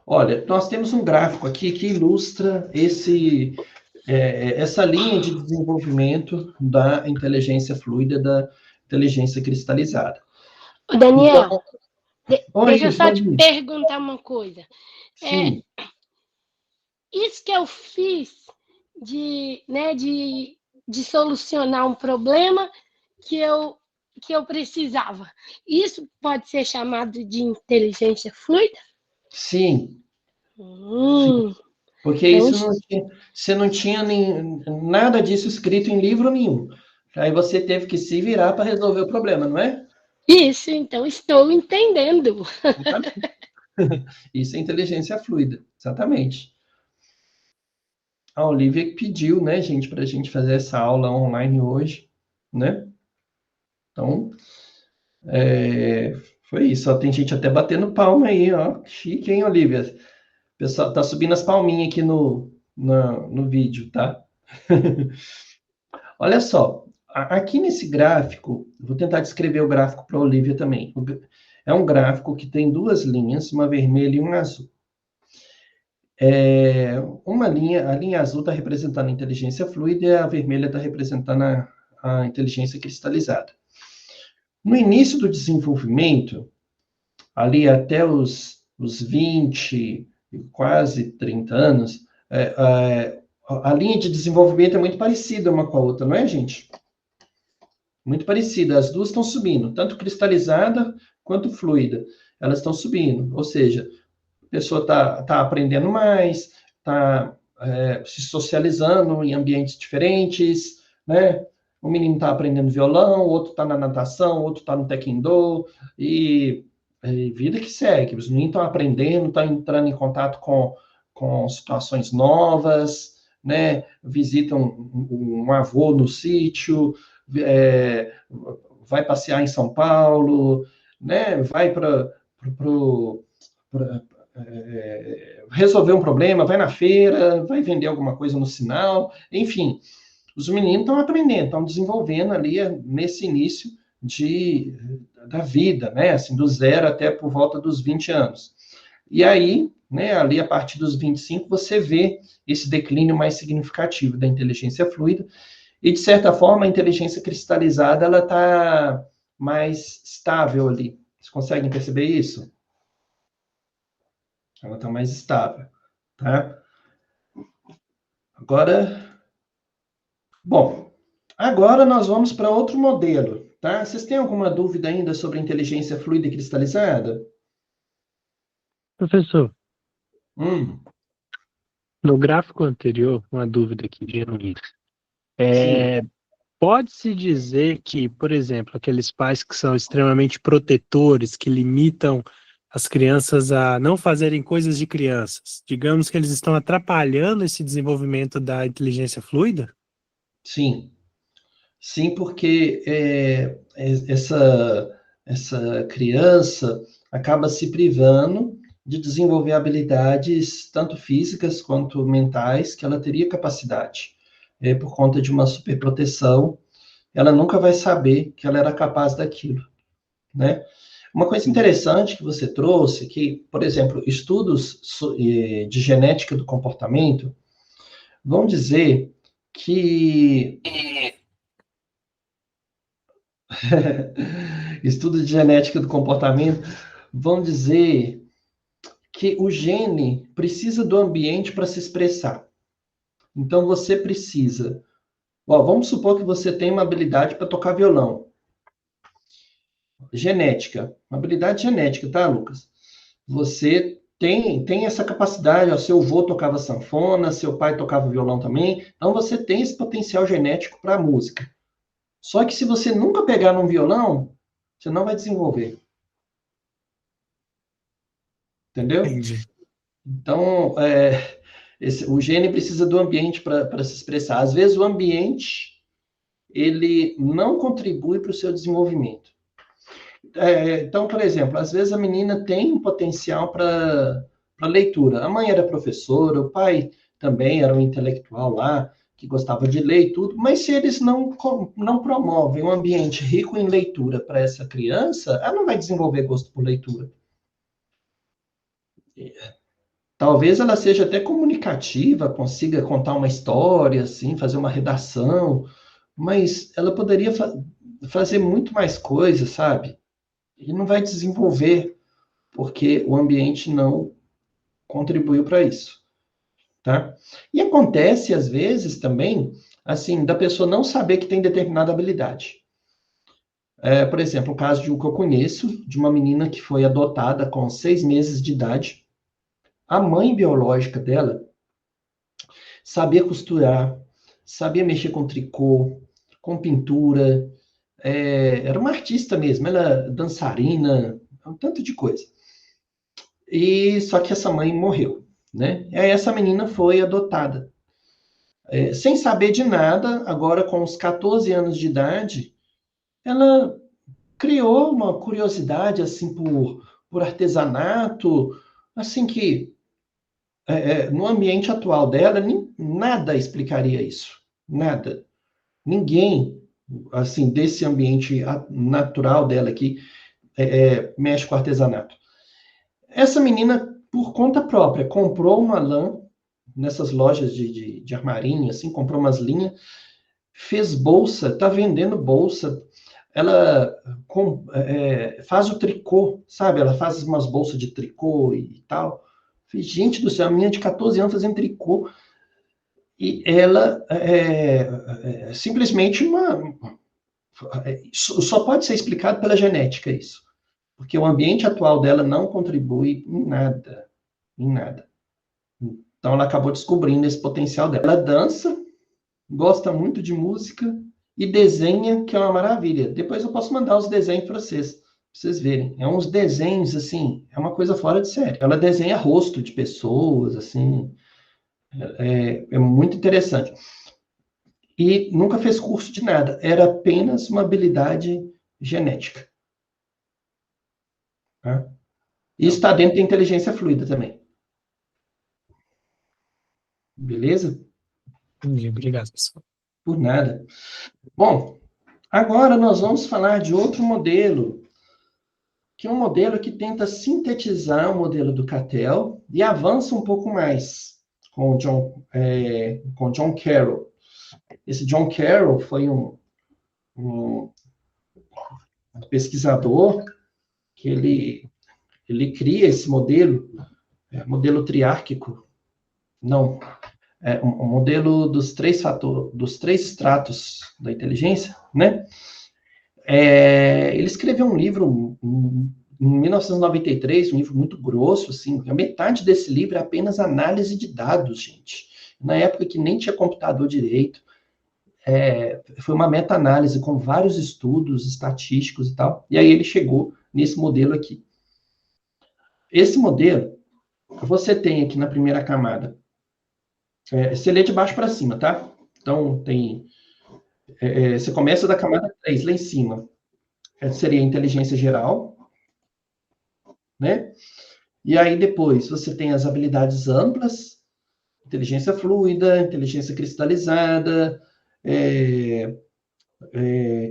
Olha, nós temos um gráfico aqui que ilustra essa linha de desenvolvimento da inteligência fluida, da inteligência cristalizada. Daniel, deixa eu só pode te ir. perguntar uma coisa. Sim. Isso que eu fiz de solucionar um problema que eu precisava, isso pode ser chamado de inteligência fluida? Sim. Sim. Porque isso você não tinha nada disso escrito em livro nenhum. Aí você teve que se virar para resolver o problema, não é? Isso, então estou entendendo. Isso é inteligência fluida, exatamente. A Olivia pediu, né, gente, para a gente fazer essa aula online hoje, né? Então, foi isso. Ó, tem gente até batendo palma aí, ó. Chique, hein, Olivia? O pessoal tá subindo as palminhas aqui no vídeo, tá? Olha só, aqui nesse gráfico, vou tentar descrever o gráfico para a Olivia também. É um gráfico que tem duas linhas, uma vermelha e uma azul. A linha azul está representando a inteligência fluida e a vermelha está representando a inteligência cristalizada. No início do desenvolvimento, ali até os 20, quase 30 anos, a linha de desenvolvimento é muito parecida uma com a outra, não é, gente? Muito parecida. As duas estão subindo, tanto cristalizada quanto fluida. Elas estão subindo, ou seja, a pessoa está aprendendo mais, está se socializando em ambientes diferentes, né? O menino está aprendendo violão, o outro está na natação, o outro está no taekwondo, e vida que segue. Os meninos estão aprendendo, estão entrando em contato com com situações novas, né? Visita um avô no sítio, vai passear em São Paulo, né? Vai para resolver um problema, vai na feira, vai vender alguma coisa no sinal, enfim, os meninos estão aprendendo, estão desenvolvendo ali nesse início da vida, né? Assim, do 0 até por volta dos 20 anos. E aí, né, ali a partir dos 25, você vê esse declínio mais significativo da inteligência fluida, e de certa forma a inteligência cristalizada ela está mais estável ali. Vocês conseguem perceber isso? Ela está mais estável, tá? Agora nós vamos para outro modelo, tá? Vocês têm alguma dúvida ainda sobre inteligência fluida e cristalizada? Professor, Hum, no gráfico anterior, uma dúvida aqui genuína. sim. Pode-se dizer que, por exemplo, aqueles pais que são extremamente protetores, que limitam as crianças a não fazerem coisas de crianças, digamos que eles estão atrapalhando esse desenvolvimento da inteligência fluida? Sim. Sim, porque essa criança acaba se privando de desenvolver habilidades tanto físicas quanto mentais que ela teria capacidade. Por conta de uma superproteção, ela nunca vai saber que ela era capaz daquilo, né? Uma coisa interessante que você trouxe, que, por exemplo, estudos de genética do comportamento vão dizer que estudos de genética do comportamento vão dizer que o gene precisa do ambiente para se expressar. Então você precisa. Vamos supor que você tem uma habilidade para tocar violão. Genética, uma habilidade genética, tá, Lucas? Você tem essa capacidade, seu avô tocava sanfona, seu pai tocava violão também, então você tem esse potencial genético para a música. Só que se você nunca pegar num violão, você não vai desenvolver. Entendeu? Entendi. Então, o gene precisa do ambiente para se expressar. Às vezes, o ambiente ele não contribui para o seu desenvolvimento. Então, por exemplo, às vezes a menina tem um potencial para leitura. A mãe era professora, o pai também era um intelectual lá, que gostava de ler e tudo, mas se eles não promovem um ambiente rico em leitura para essa criança, ela não vai desenvolver gosto por leitura. Talvez ela seja até comunicativa, consiga contar uma história, assim, fazer uma redação, mas ela poderia fazer muito mais coisas, sabe? E não vai desenvolver, porque o ambiente não contribuiu para isso, tá? E acontece, às vezes, também, assim, da pessoa não saber que tem determinada habilidade. Por exemplo, o caso que eu conheço, de uma menina que foi adotada com 6 meses de idade. A mãe biológica dela sabia costurar, sabia mexer com tricô, com pintura, era uma artista mesmo, ela dançarina, um tanto de coisa. E só que essa mãe morreu, né? E aí essa menina foi adotada. Sem saber de nada, agora com uns 14 anos de idade, ela criou uma curiosidade assim por artesanato, assim que no ambiente atual dela, nada explicaria isso. Nada. Ninguém, assim, desse ambiente natural dela aqui, mexe com artesanato. Essa menina, por conta própria, comprou uma lã nessas lojas de armarinho, assim, comprou umas linhas, fez bolsa, está vendendo bolsa. Ela faz o tricô, sabe? Ela faz umas bolsas de tricô e tal. Gente do céu, a menina de 14 anos fazendo tricô. E ela simplesmente só pode ser explicado pela genética isso. Porque o ambiente atual dela não contribui em nada. Em nada. Então ela acabou descobrindo esse potencial dela. Ela dança, gosta muito de música e desenha, que é uma maravilha. Depois eu posso mandar os desenhos para vocês. vocês verem. É uns desenhos, assim, é uma coisa fora de série. Ela desenha rosto de pessoas, assim, é muito interessante. E nunca fez curso de nada, era apenas uma habilidade genética. Tá? Isso está dentro da inteligência fluida também. Beleza? Obrigado, pessoal. Por nada. Bom, agora nós vamos falar de outro modelo, que é um modelo que tenta sintetizar o modelo do Cattell e avança um pouco mais com John Carroll. Esse John Carroll foi um pesquisador que ele cria esse modelo triárquico, não, um modelo dos três estratos da inteligência, né? Ele escreveu um livro em 1993, um livro muito grosso, assim, a metade desse livro é apenas análise de dados, gente. Na época que nem tinha computador direito, foi uma meta-análise com vários estudos estatísticos e tal, e aí ele chegou nesse modelo aqui. Esse modelo, você tem aqui na primeira camada, você lê de baixo para cima, tá? Então, você começa da camada 3, lá em cima. Seria a inteligência geral, né? E aí depois você tem as habilidades amplas, inteligência fluida, inteligência cristalizada,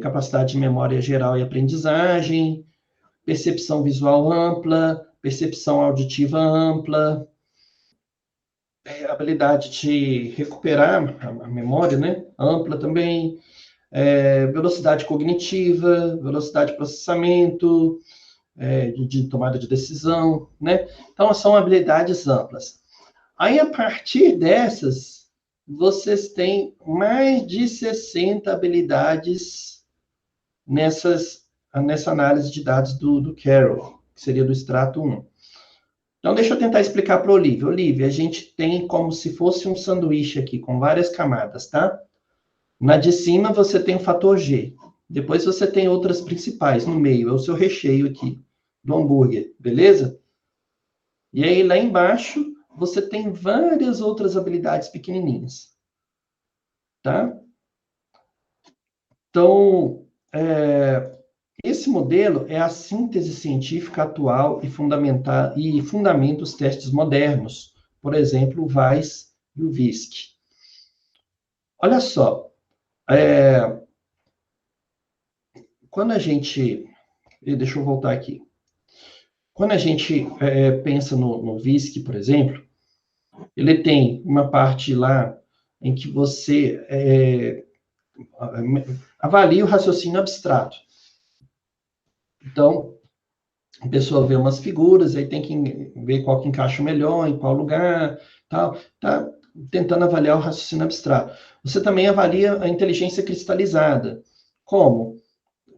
capacidade de memória geral e aprendizagem, percepção visual ampla, percepção auditiva ampla, habilidade de recuperar a memória, né? Ampla também, velocidade cognitiva, velocidade de processamento, de tomada de decisão, né? Então, são habilidades amplas. Aí, a partir dessas, vocês têm mais de 60 habilidades nessa análise de dados do Carroll, que seria do extrato 1. Então, deixa eu tentar explicar para a Olivia. Olivia, a gente tem como se fosse um sanduíche aqui, com várias camadas, tá? Na de cima, você tem o fator G. Depois, você tem outras principais no meio. É o seu recheio aqui, do hambúrguer, beleza? E aí, lá embaixo, você tem várias outras habilidades pequenininhas. Tá? Então, esse modelo é a síntese científica atual e fundamenta os testes modernos. Por exemplo, o Weiss e o VISC. Olha só, quando a gente... Deixa eu voltar aqui. Quando a gente pensa no VISC, por exemplo, ele tem uma parte lá em que você avalia o raciocínio abstrato. Então, a pessoa vê umas figuras, aí tem que ver qual que encaixa melhor, em qual lugar, tal. Tá tentando avaliar o raciocínio abstrato. Você também avalia a inteligência cristalizada. Como?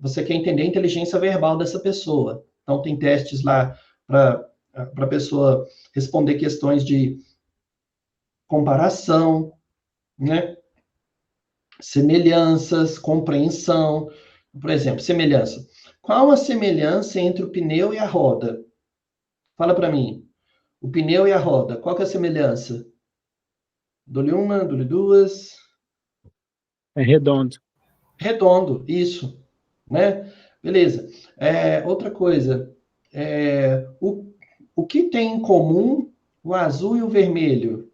Você quer entender a inteligência verbal dessa pessoa. Então, tem testes lá para a pessoa responder questões de comparação, né? Semelhanças, compreensão. Por exemplo, semelhança. Qual a semelhança entre o pneu e a roda? Fala para mim. O pneu e a roda, qual que é a semelhança? Dou-lhe uma, dou-lhe duas. É redondo. Redondo, isso. Né? Beleza. Outra coisa. O que tem em comum o azul e o vermelho?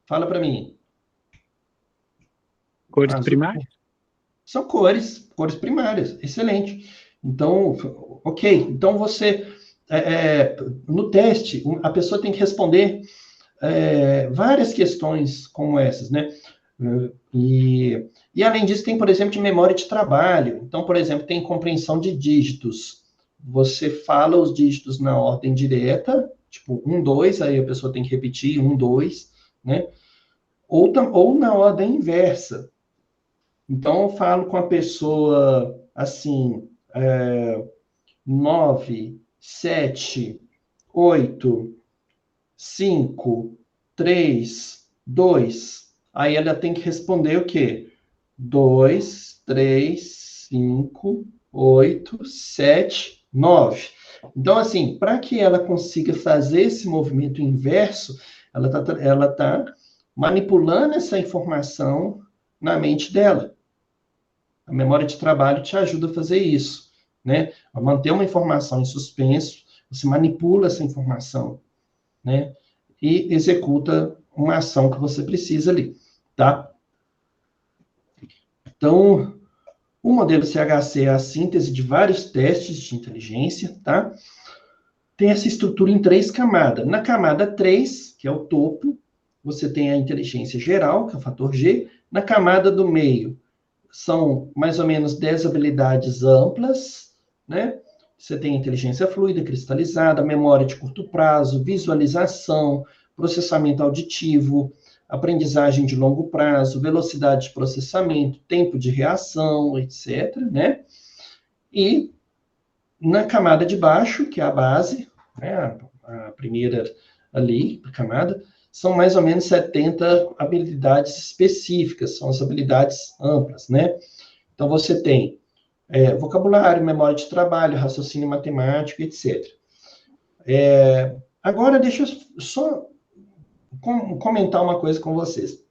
Fala para mim. Cores primárias? São cores primárias. Excelente. Então, ok. Então, você, no teste, a pessoa tem que responder várias questões como essas, né? E além disso, tem, por exemplo, de memória de trabalho. Então, por exemplo, tem compreensão de dígitos. Você fala os dígitos na ordem direta, tipo 1, 2, aí a pessoa tem que repetir 1, 2, né? Ou na ordem inversa. Então, eu falo com a pessoa assim, 9, 7, 8, 5, 3, 2. Aí ela tem que responder o quê? 2, 3, 5, 8, 7, 9. Então, assim, para que ela consiga fazer esse movimento inverso, ela tá manipulando essa informação na mente dela. A memória de trabalho te ajuda a fazer isso, né? A manter uma informação em suspenso, você manipula essa informação, né? E executa uma ação que você precisa ali, tá? Então, o modelo CHC é a síntese de vários testes de inteligência, tá? Tem essa estrutura em 3 camadas. Na camada 3, que é o topo, você tem a inteligência geral, que é o fator G. Na camada do meio, são mais ou menos 10 habilidades amplas, né? Você tem inteligência fluida, cristalizada, memória de curto prazo, visualização, processamento auditivo, aprendizagem de longo prazo, velocidade de processamento, tempo de reação, etc., né? E na camada de baixo, que é a base, né, a primeira ali, a camada, são mais ou menos 70 habilidades específicas, são as habilidades amplas, né? Então, você tem vocabulário, memória de trabalho, raciocínio matemático, etc. Agora, deixa eu só comentar uma coisa com vocês.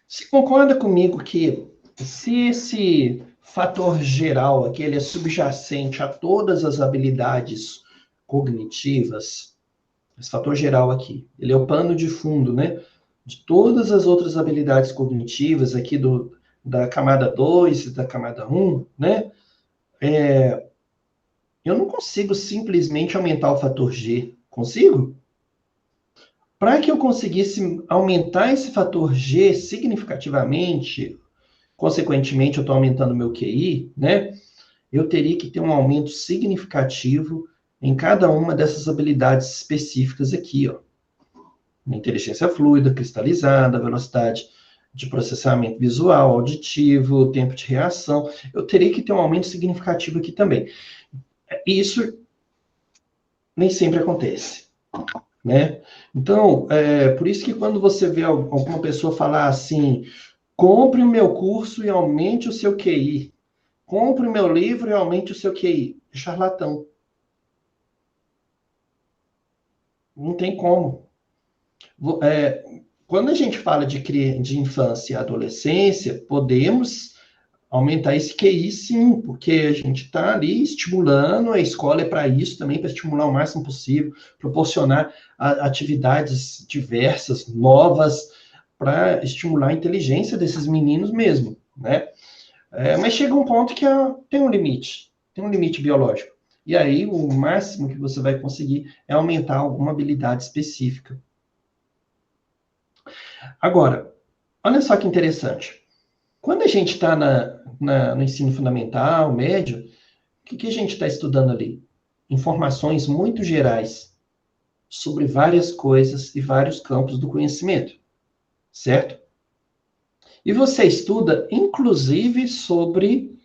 Você concorda comigo que se esse fator geral aqui, ele é subjacente a todas as habilidades cognitivas, esse fator geral aqui, ele é o pano de fundo, né? De todas as outras habilidades cognitivas aqui da camada 2 e da camada 1, né? Eu não consigo simplesmente aumentar o fator G. Consigo? Para que eu conseguisse aumentar esse fator G significativamente, consequentemente eu estou aumentando meu QI, né? Eu teria que ter um aumento significativo em cada uma dessas habilidades específicas aqui, ó. Inteligência fluida, cristalizada, velocidade de processamento visual, auditivo, tempo de reação. Eu teria que ter um aumento significativo aqui também. Isso nem sempre acontece, né? Então, por isso que quando você vê alguma pessoa falar assim, compre o meu curso e aumente o seu QI, compre o meu livro e aumente o seu QI, é charlatão. Não tem como. Quando a gente fala de infância e adolescência, podemos aumentar esse QI, sim, porque a gente está ali estimulando, a escola é para isso também, para estimular o máximo possível, proporcionar atividades diversas, novas, para estimular a inteligência desses meninos mesmo, né? Mas chega um ponto que tem um limite biológico. E aí, o máximo que você vai conseguir é aumentar alguma habilidade específica. Agora, olha só que interessante. Quando a gente está no ensino fundamental, médio, o que a gente está estudando ali? Informações muito gerais sobre várias coisas e vários campos do conhecimento, certo? E você estuda, inclusive, sobre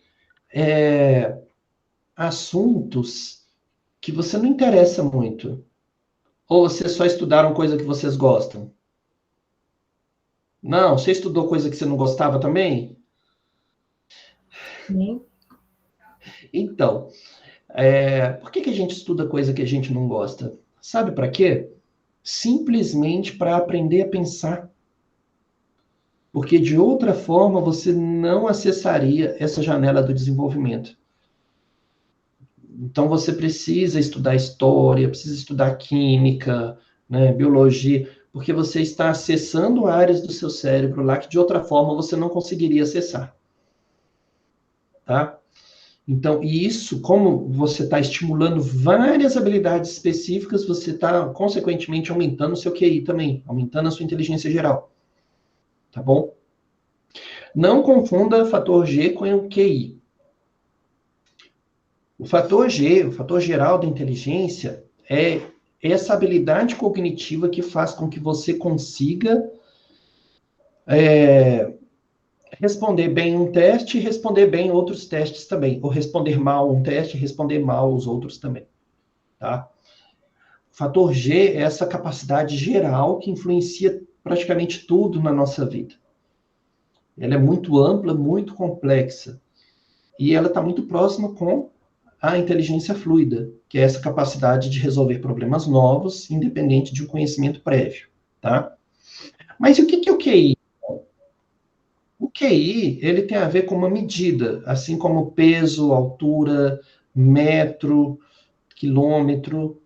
assuntos que você não interessa muito. Ou vocês só estudaram coisa que vocês gostam? Não, você estudou coisa que você não gostava também? Sim. Então, por que a gente estuda coisa que a gente não gosta? Sabe para quê? Simplesmente para aprender a pensar. Porque de outra forma você não acessaria essa janela do desenvolvimento. Então você precisa estudar história, precisa estudar química, né, biologia, porque você está acessando áreas do seu cérebro lá que de outra forma você não conseguiria acessar. Tá? Então, isso, como você está estimulando várias habilidades específicas, você está, consequentemente, aumentando o seu QI também, aumentando a sua inteligência geral. Tá bom? Não confunda o fator G com o QI. O fator G, o fator geral da inteligência, é essa habilidade cognitiva que faz com que você consiga responder bem um teste e responder bem outros testes também. Ou responder mal um teste e responder mal os outros também. Tá? O fator G é essa capacidade geral que influencia praticamente tudo na nossa vida. Ela é muito ampla, muito complexa. e ela está muito próxima com a inteligência fluida, que é essa capacidade de resolver problemas novos, independente de um conhecimento prévio, tá? Mas o que é o QI? O QI, ele tem a ver com uma medida, assim como peso, altura, metro, quilômetro.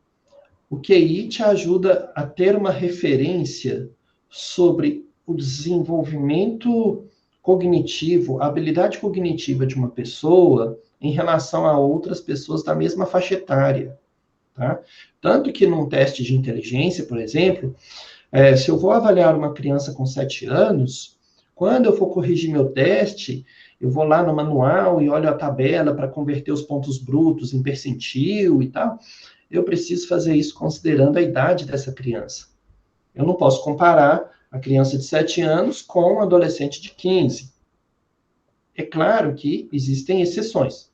O QI te ajuda a ter uma referência sobre o desenvolvimento cognitivo, a habilidade cognitiva de uma pessoa em relação a outras pessoas da mesma faixa etária, tá? Tanto que num teste de inteligência, por exemplo, se eu vou avaliar uma criança com 7 anos, quando eu for corrigir meu teste, eu vou lá no manual e olho a tabela para converter os pontos brutos em percentil e tal. Eu preciso fazer isso considerando a idade dessa criança. Eu não posso comparar a criança de 7 anos com um adolescente de 15. É claro que existem exceções.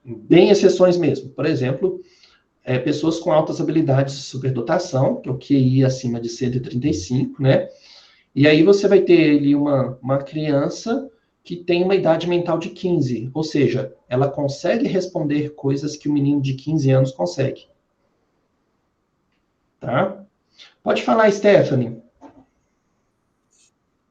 Bem exceções mesmo. Por exemplo, pessoas com altas habilidades de superdotação, que é o QI acima de 135, né? E aí você vai ter ali uma criança que tem uma idade mental de 15, ou seja, ela consegue responder coisas que o menino de 15 anos consegue. Tá? Pode falar, Stephanie.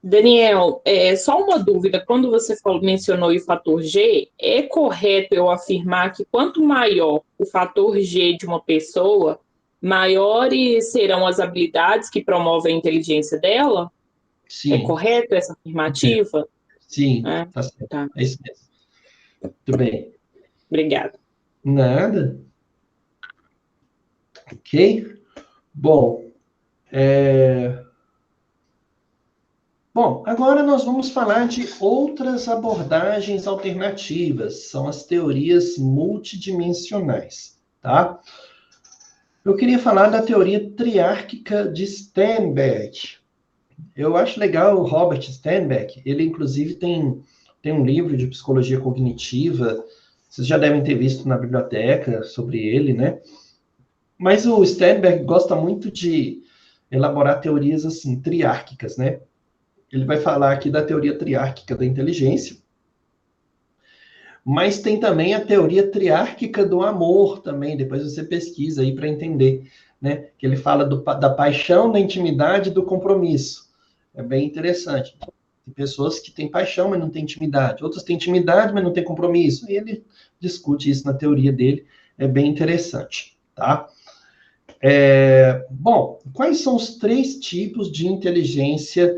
Daniel, só uma dúvida. Quando você mencionou o fator G, é correto eu afirmar que quanto maior o fator G de uma pessoa, maiores serão as habilidades que promovem a inteligência dela? Sim. É correto essa afirmativa? Sim, tá certo. Tá. É isso mesmo. Muito bem. Obrigada. Nada. Ok? Bom, Bom, agora nós vamos falar de outras abordagens alternativas, são as teorias multidimensionais, tá? Eu queria falar da teoria triárquica de Sternberg. Eu acho legal o Robert Sternberg, ele inclusive tem um livro de psicologia cognitiva, vocês já devem ter visto na biblioteca sobre ele, né? Mas o Sternberg gosta muito de elaborar teorias assim, triárquicas, né? Ele vai falar aqui da teoria triárquica da inteligência, mas tem também a teoria triárquica do amor também, depois você pesquisa aí para entender, né? Que ele fala da paixão, da intimidade e do compromisso. É bem interessante. Tem pessoas que têm paixão, mas não têm intimidade. Outras têm intimidade, mas não têm compromisso. E ele discute isso na teoria dele. É bem interessante, tá? Bom, quais são os 3 tipos de inteligência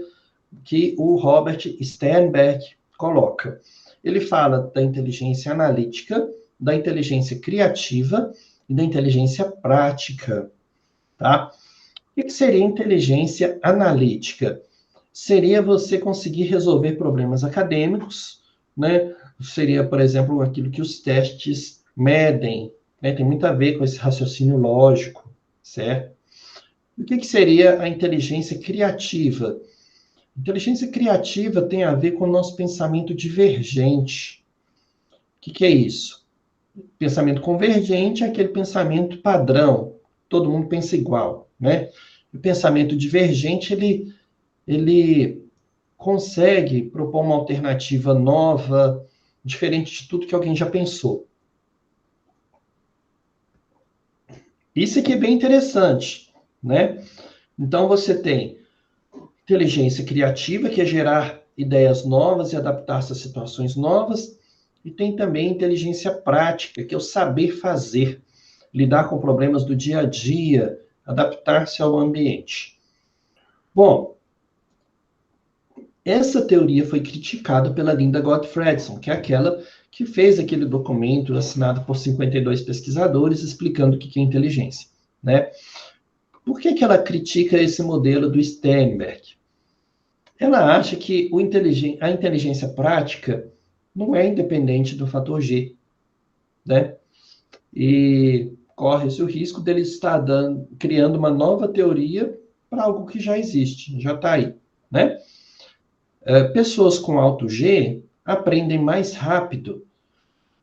que o Robert Sternberg coloca? Ele fala da inteligência analítica, da inteligência criativa e da inteligência prática, tá? O que seria inteligência analítica? Seria você conseguir resolver problemas acadêmicos, né? Seria, por exemplo, aquilo que os testes medem, né? Tem muito a ver com esse raciocínio lógico, certo? O que seria a inteligência criativa? Inteligência criativa tem a ver com o nosso pensamento divergente. O que é isso? Pensamento convergente é aquele pensamento padrão, todo mundo pensa igual, né? O pensamento divergente, ele consegue propor uma alternativa nova, diferente de tudo que alguém já pensou. Isso aqui é bem interessante, né? Então, você tem inteligência criativa, que é gerar ideias novas e adaptar-se a situações novas, e tem também inteligência prática, que é o saber fazer, lidar com problemas do dia a dia, adaptar-se ao ambiente. Bom, essa teoria foi criticada pela Linda Gottfredson, que é aquela que fez aquele documento assinado por 52 pesquisadores explicando o que é inteligência, né? Por que ela critica esse modelo do Sternberg? Ela acha que a inteligência prática não é independente do fator G, né? E corre-se o risco dele estar criando uma nova teoria para algo que já existe, já está aí, né? Pessoas com alto G aprendem mais rápido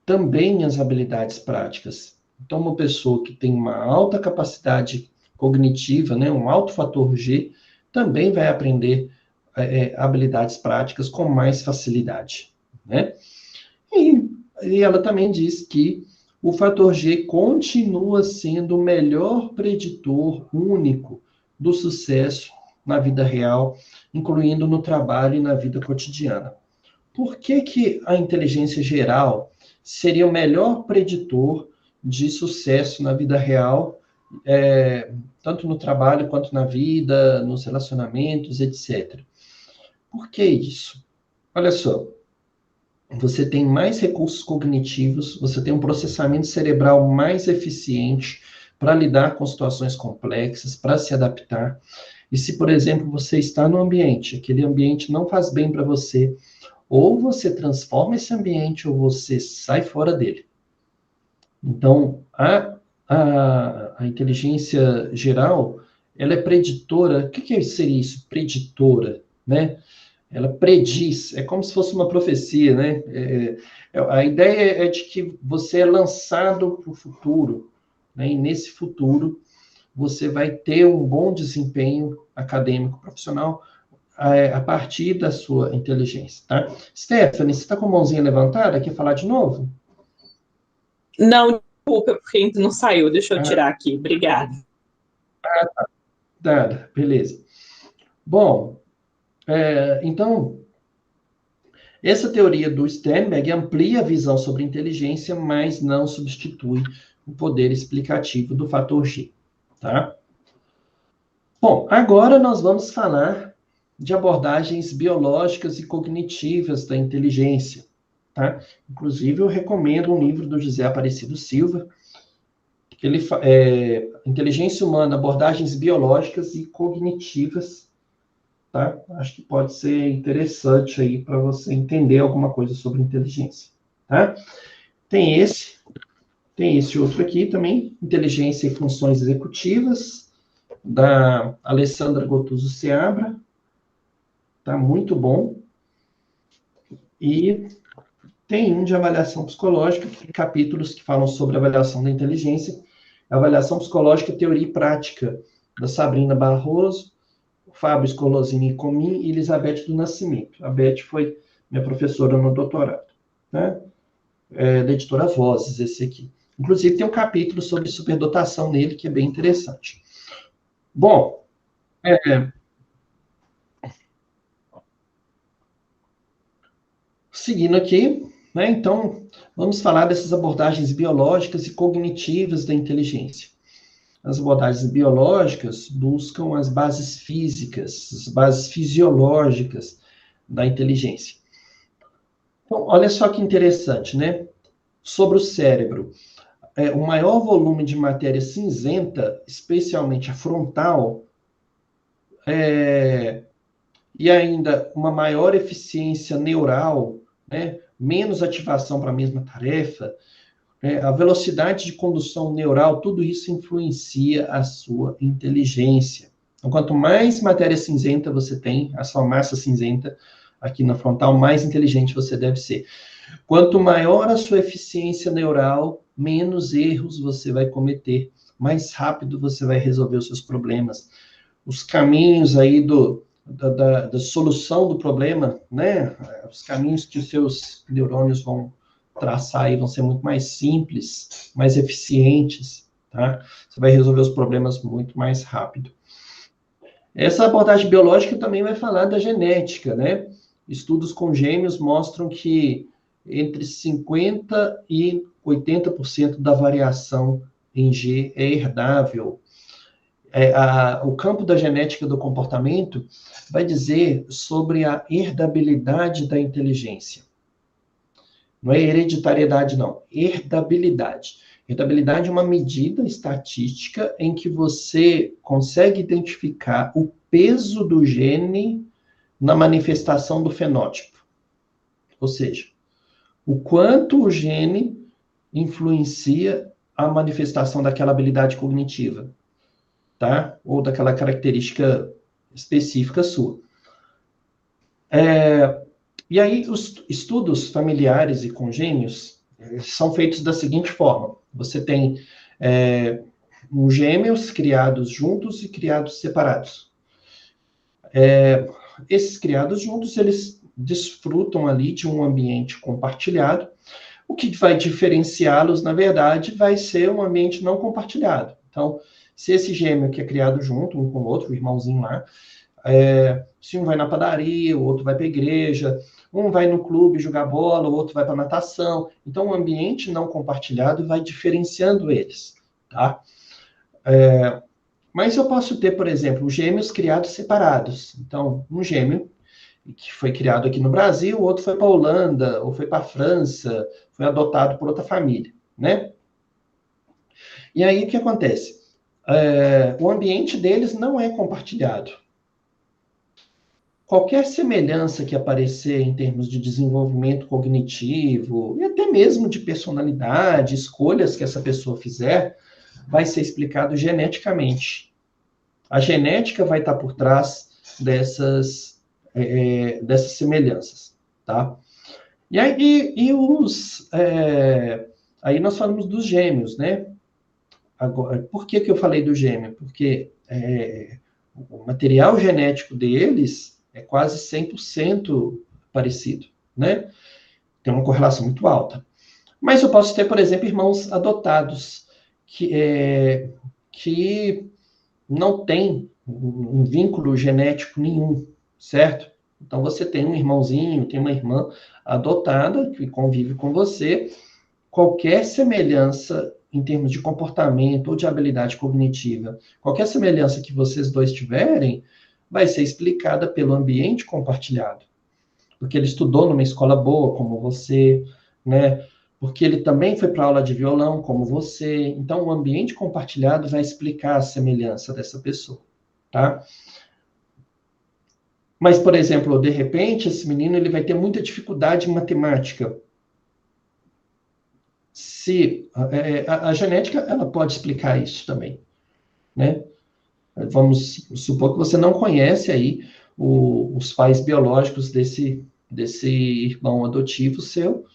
também as habilidades práticas. Então, uma pessoa que tem uma alta capacidade cognitiva, né, um alto fator G, também vai aprender habilidades práticas com mais facilidade, né? E ela também diz que o fator G continua sendo o melhor preditor único do sucesso na vida real, incluindo no trabalho e na vida cotidiana. Por que a inteligência geral seria o melhor preditor de sucesso na vida real, tanto no trabalho quanto na vida, nos relacionamentos, etc. Por que isso? Olha só, você tem mais recursos cognitivos, você tem um processamento cerebral mais eficiente para lidar com situações complexas, para se adaptar. E se, por exemplo, você está no ambiente, aquele ambiente não faz bem para você, ou você transforma esse ambiente, ou você sai fora dele. Então, a inteligência geral, ela é preditora. O que seria isso? Preditora, né? Ela prediz, é como se fosse uma profecia, né? A ideia é de que você é lançado para o futuro, né? E nesse futuro, você vai ter um bom desempenho acadêmico, profissional, a partir da sua inteligência, tá? Stephanie, você está com a mãozinha levantada? Quer falar de novo? Não, desculpa, porque não saiu. Deixa eu tirar aqui. Obrigada. Nada, beleza. Bom, então, essa teoria do Sternberg amplia a visão sobre inteligência, mas não substitui o poder explicativo do fator G, tá? Bom, agora nós vamos falar de abordagens biológicas e cognitivas da inteligência, tá? Inclusive, eu recomendo um livro do José Aparecido Silva, que ele Inteligência Humana, Abordagens Biológicas e Cognitivas, tá? Acho que pode ser interessante aí para você entender alguma coisa sobre inteligência, tá? Tem esse outro aqui também, Inteligência e Funções Executivas, da Alessandra Gottuso Seabra, tá muito bom. E tem um de avaliação psicológica, tem capítulos que falam sobre avaliação da inteligência, avaliação psicológica, teoria e prática, da Sabrina Barroso, Fábio Scolosini Comin e Elizabeth do Nascimento. A Beth foi minha professora no doutorado, né? Da editora Vozes, esse aqui. Inclusive, tem um capítulo sobre superdotação nele, que é bem interessante. Bom, seguindo aqui, né? Então, vamos falar dessas abordagens biológicas e cognitivas da inteligência. As abordagens biológicas buscam as bases físicas, as bases fisiológicas da inteligência. Então, olha só que interessante, né? Sobre o cérebro. O maior volume de matéria cinzenta, especialmente a frontal, e ainda uma maior eficiência neural, né? Menos ativação para a mesma tarefa, a velocidade de condução neural, tudo isso influencia a sua inteligência. Então, quanto mais matéria cinzenta você tem, a sua massa cinzenta aqui na frontal, mais inteligente você deve ser. Quanto maior a sua eficiência neural, menos erros você vai cometer, mais rápido você vai resolver os seus problemas. Os caminhos aí da solução do problema, né? Os caminhos que os seus neurônios vão traçar aí vão ser muito mais simples, mais eficientes, tá? Você vai resolver os problemas muito mais rápido. Essa abordagem biológica também vai falar da genética, né? Estudos com gêmeos mostram que entre 50% e 80% da variação em G é herdável. O campo da genética do comportamento vai dizer sobre a herdabilidade da inteligência. Não é hereditariedade, não. Herdabilidade. Herdabilidade é uma medida estatística em que você consegue identificar o peso do gene na manifestação do fenótipo. Ou seja, o quanto o gene influencia a manifestação daquela habilidade cognitiva, tá? Ou daquela característica específica sua. E aí, os estudos familiares e congênios são feitos da seguinte forma. Você tem os gêmeos criados juntos e criados separados. Esses criados juntos, eles desfrutam ali de um ambiente compartilhado. O que vai diferenciá-los, na verdade, vai ser um ambiente não compartilhado. Então, se esse gêmeo que é criado junto, um com o outro, o irmãozinho lá, se um vai na padaria, o outro vai para a igreja, um vai no clube jogar bola, o outro vai para natação. Então, o ambiente não compartilhado vai diferenciando eles, tá? Mas eu posso ter, por exemplo, gêmeos criados separados. Então, um gêmeo que foi criado aqui no Brasil, o outro foi para a Holanda, ou foi para a França, foi adotado por outra família, né? E aí, o que acontece? O ambiente deles não é compartilhado. Qualquer semelhança que aparecer em termos de desenvolvimento cognitivo, e até mesmo de personalidade, escolhas que essa pessoa fizer, vai ser explicado geneticamente. A genética vai estar por trás dessas semelhanças, tá? E aí, aí nós falamos dos gêmeos, né? Agora, por que eu falei do gêmeo? Porque o material genético deles é quase 100% parecido, né? Tem uma correlação muito alta. Mas eu posso ter, por exemplo, irmãos adotados que não têm um vínculo genético nenhum, certo? Então, você tem um irmãozinho, tem uma irmã adotada que convive com você. Qualquer semelhança em termos de comportamento ou de habilidade cognitiva, qualquer semelhança que vocês dois tiverem, vai ser explicada pelo ambiente compartilhado. Porque ele estudou numa escola boa, como você, né? Porque ele também foi para aula de violão, como você. Então, o ambiente compartilhado vai explicar a semelhança dessa pessoa, tá? Mas, por exemplo, de repente, esse menino ele vai ter muita dificuldade em matemática. A genética, ela pode explicar isso também, né? Vamos supor que você não conhece aí os pais biológicos desse irmão adotivo seu,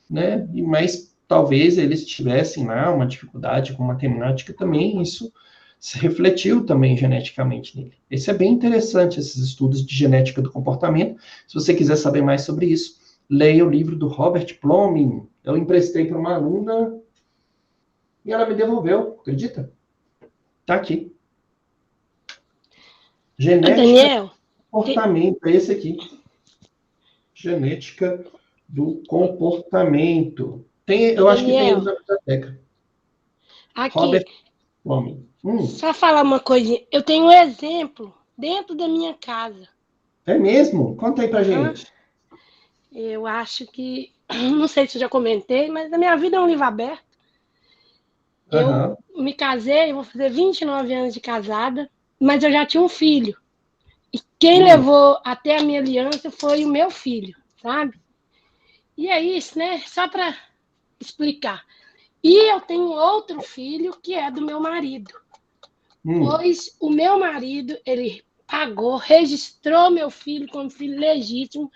né? Mas talvez eles tivessem lá uma dificuldade com matemática também, isso se refletiu também geneticamente nele. Esse é bem interessante, esses estudos de genética do comportamento. Se você quiser saber mais sobre isso, leia o livro do Robert Plomin. Eu emprestei para uma aluna e ela me devolveu, acredita? Tá aqui. Genética Daniel, do comportamento, é esse aqui. Genética do comportamento. Eu acho que tem Daniel, na biblioteca. aqui, Robert Plomin. só falar uma coisinha. Eu tenho um exemplo dentro da minha casa. É mesmo? Conta aí pra gente. Eu acho que, não sei se eu já comentei, mas a minha vida é um livro aberto. Eu me casei, vou fazer 29 anos de casada, mas eu já tinha um filho. E quem levou até a minha aliança foi o meu filho, sabe? E é isso, né? Só para explicar. E eu tenho outro filho que é do meu marido. Pois o meu marido, ele pagou, registrou meu filho como filho legítimo.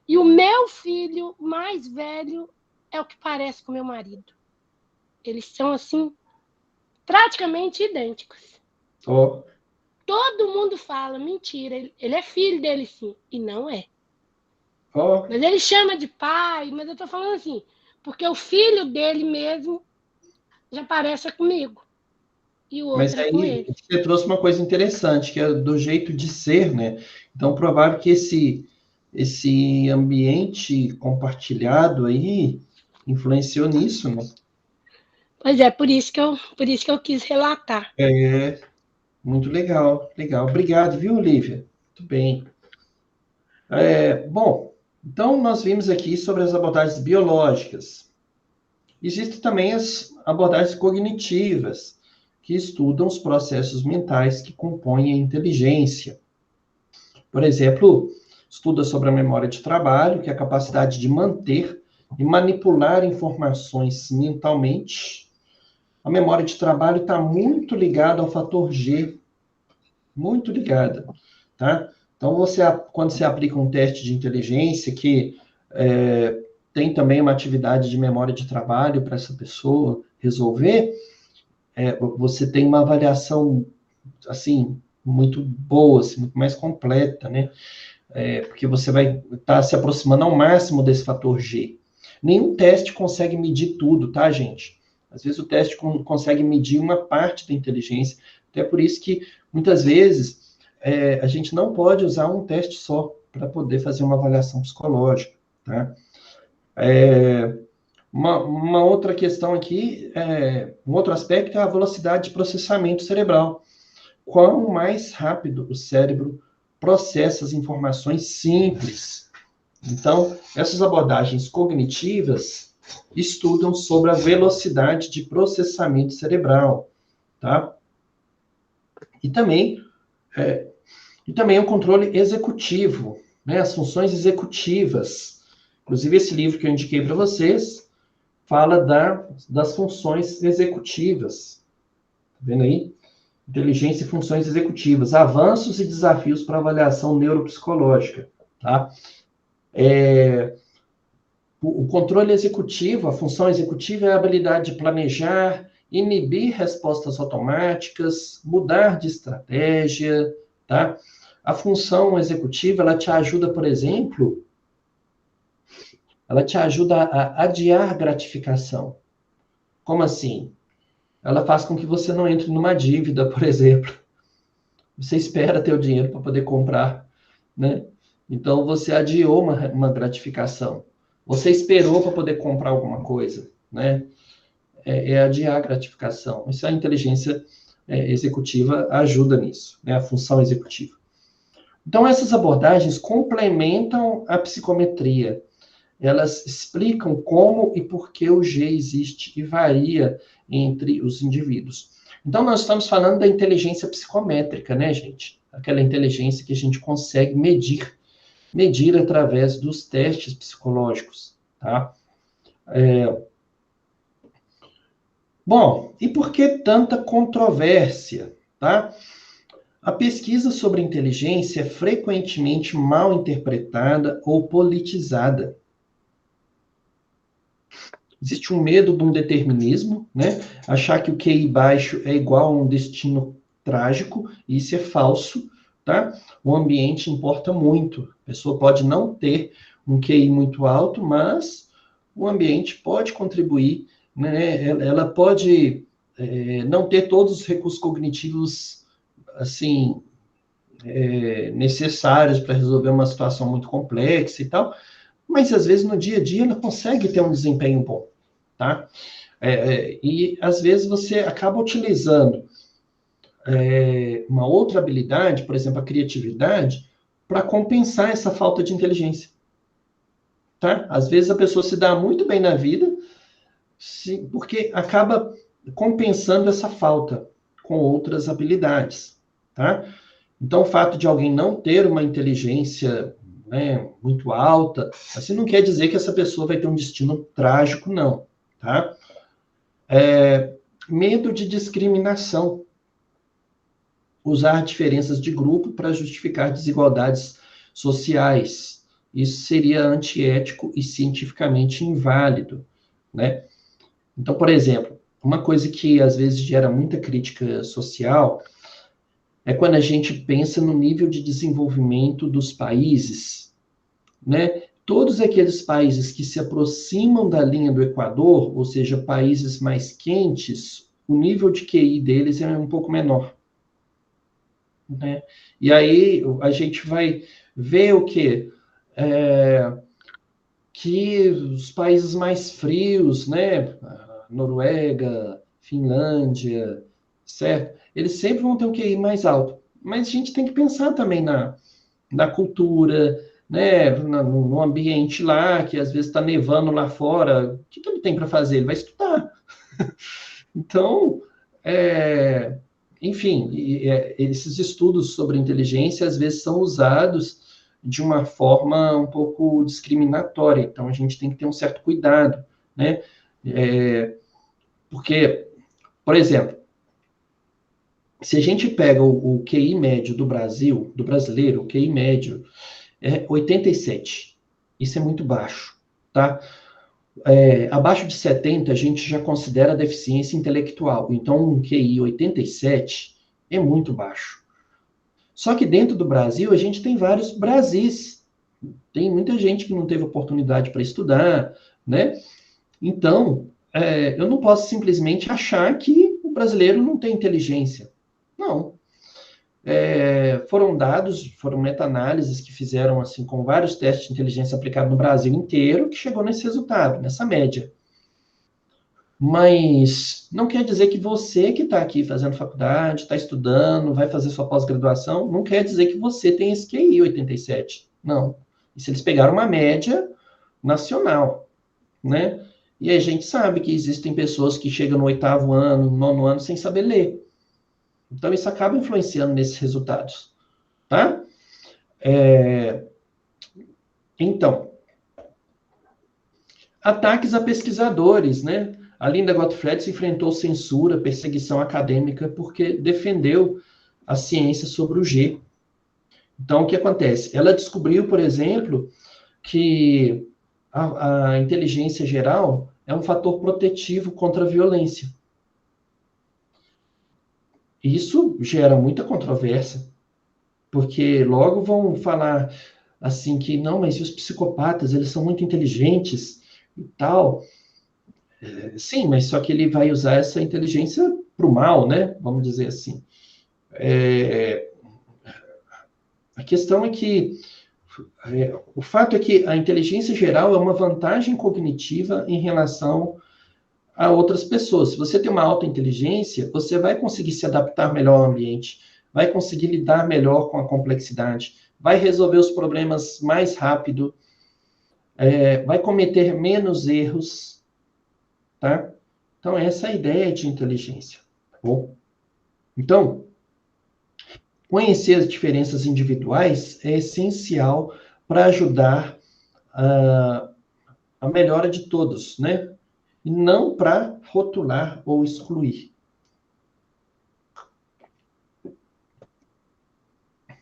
E o meu filho mais velho é o que parece com o meu marido. Eles são, assim, praticamente idênticos. Todo mundo fala, mentira, ele é filho dele, sim. E não é. Mas ele chama de pai, mas eu tô falando assim, porque o filho dele mesmo já parece comigo. E o outro Mas é com ele. você trouxe uma coisa interessante, que é do jeito de ser, né? Então, provável que esse ambiente compartilhado aí influenciou nisso, né? Pois é, por isso que eu quis relatar. Muito legal, legal. Obrigado, viu, Olivia? Muito bem. Bom, então nós vimos aqui sobre as abordagens biológicas. Existem também as abordagens cognitivas, que estudam os processos mentais que compõem a inteligência. Por exemplo, estuda sobre a memória de trabalho, que é a capacidade de manter e manipular informações mentalmente. A memória de trabalho está muito ligada ao fator G, muito ligada, tá? Então, quando você aplica um teste de inteligência que tem também uma atividade de memória de trabalho para essa pessoa resolver, você tem uma avaliação, assim, muito boa, assim, muito mais completa, né? porque você vai estar se aproximando ao máximo desse fator G. Nenhum teste consegue medir tudo, tá, gente? Às vezes o teste consegue medir uma parte da inteligência, até por isso que, muitas vezes, a gente não pode usar um teste só para poder fazer uma avaliação psicológica, tá? Uma outra questão aqui, um outro aspecto é a velocidade de processamento cerebral. Quão mais rápido o cérebro processa as informações simples. Então, essas abordagens cognitivas estudam sobre a velocidade de processamento cerebral, tá? E também o controle executivo, né? As funções executivas. Inclusive, esse livro que eu indiquei para vocês fala das funções executivas. Tá vendo aí? Inteligência e funções executivas. Avanços e desafios para avaliação neuropsicológica, tá? O controle executivo, a função executiva é a habilidade de planejar, inibir respostas automáticas, mudar de estratégia, tá? A função executiva, ela te ajuda, por exemplo, ela te ajuda a adiar gratificação. Como assim? Ela faz com que você não entre numa dívida, por exemplo. Você espera ter o dinheiro para poder comprar, né? Então, você adiou uma gratificação. Você esperou para poder comprar alguma coisa, né? Adiar a gratificação. Isso a inteligência executiva ajuda nisso, né? A função executiva. Então, essas abordagens complementam a psicometria. Elas explicam como e por que o G existe e varia entre os indivíduos. Então, nós estamos falando da inteligência psicométrica, né, gente? Aquela inteligência que a gente consegue medir através dos testes psicológicos, tá? Bom, e por que tanta controvérsia, tá? A pesquisa sobre inteligência é frequentemente mal interpretada ou politizada. Existe um medo de um determinismo, né? Achar que o QI baixo é igual a um destino trágico, e isso é falso, tá? O ambiente importa muito. A pessoa pode não ter um QI muito alto, mas o ambiente pode contribuir, né? Ela pode não ter todos os recursos cognitivos, assim, necessários para resolver uma situação muito complexa e tal, mas às vezes no dia a dia ela consegue ter um desempenho bom, tá? E às vezes você acaba utilizando uma outra habilidade, por exemplo, a criatividade, para compensar essa falta de inteligência, tá? Às vezes a pessoa se dá muito bem na vida, porque acaba compensando essa falta com outras habilidades, tá? Então, o fato de alguém não ter uma inteligência, né, muito alta, assim não quer dizer que essa pessoa vai ter um destino trágico, não, tá? Medo de discriminação. Usar diferenças de grupo para justificar desigualdades sociais. Isso seria antiético e cientificamente inválido, né? Então, por exemplo, uma coisa que às vezes gera muita crítica social é quando a gente pensa no nível de desenvolvimento dos países, né? Todos aqueles países que se aproximam da linha do Equador, ou seja, países mais quentes, o nível de QI deles é um pouco menor, né? E aí a gente vai ver o quê? Que os países mais frios, né? Noruega, Finlândia, certo? Eles sempre vão ter um QI mais alto. Mas a gente tem que pensar também na cultura, né? No ambiente lá, que às vezes está nevando lá fora. O que ele tem para fazer? Ele vai estudar. Então, enfim, esses estudos sobre inteligência às vezes são usados de uma forma um pouco discriminatória. Então, a gente tem que ter um certo cuidado, né? Porque, por exemplo, se a gente pega o QI médio do Brasil, do brasileiro, o QI médio é 87. Isso é muito baixo, tá? Abaixo de 70, a gente já considera deficiência intelectual. Então, um QI 87 é muito baixo. Só que dentro do Brasil, a gente tem vários Brasis. Tem muita gente que não teve oportunidade para estudar, né? Então, eu não posso simplesmente achar que o brasileiro não tem inteligência. Não. Foram meta-análises que fizeram assim com vários testes de inteligência aplicados no Brasil inteiro, que chegou nesse resultado, nessa média. Mas não quer dizer que você que está aqui fazendo faculdade, está estudando, vai fazer sua pós-graduação, não quer dizer que você tem esse QI 87. Não. Isso eles pegaram uma média nacional, né? E a gente sabe que existem pessoas que chegam no 8º ano, no 9º ano, sem saber ler. Então, isso acaba influenciando nesses resultados, tá? Então, ataques a pesquisadores, né? A Linda Gottfried enfrentou censura, perseguição acadêmica, porque defendeu a ciência sobre o G. Então, o que acontece? Ela descobriu, por exemplo, que a inteligência geral é um fator protetivo contra a violência. Isso gera muita controvérsia, porque logo vão falar assim que, não, mas os psicopatas, eles são muito inteligentes e tal. Sim, mas só que ele vai usar essa inteligência para o mal, né? Vamos dizer assim. A questão é que o fato é que a inteligência geral é uma vantagem cognitiva em relação a outras pessoas. Se você tem uma alta inteligência, você vai conseguir se adaptar melhor ao ambiente, vai conseguir lidar melhor com a complexidade, vai resolver os problemas mais rápido, vai cometer menos erros, tá? Então, essa é a ideia de inteligência, tá bom? Então, conhecer as diferenças individuais é essencial para ajudar a melhora de todos, né? E não para rotular ou excluir.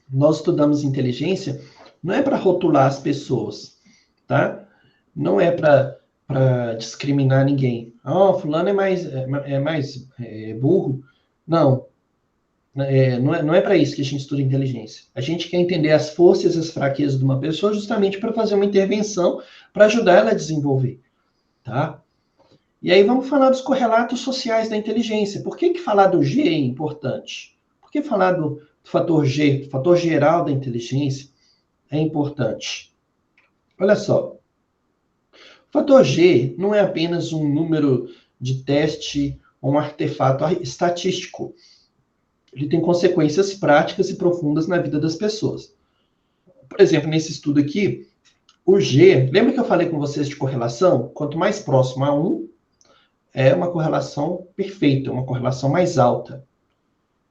Nós estudamos inteligência, não é para rotular as pessoas, tá? Não é para discriminar ninguém. Fulano é mais burro. Não. Não é para isso que a gente estuda inteligência. A gente quer entender as forças e as fraquezas de uma pessoa justamente para fazer uma intervenção para ajudar ela a desenvolver, tá? E aí vamos falar dos correlatos sociais da inteligência. Por que falar do G é importante? Por que falar do fator G, do fator geral da inteligência, é importante? Olha só. O fator G não é apenas um número de teste ou um artefato estatístico. Ele tem consequências práticas e profundas na vida das pessoas. Por exemplo, nesse estudo aqui, o G, lembra que eu falei com vocês de correlação? Quanto mais próximo a 1, é uma correlação perfeita, uma correlação mais alta.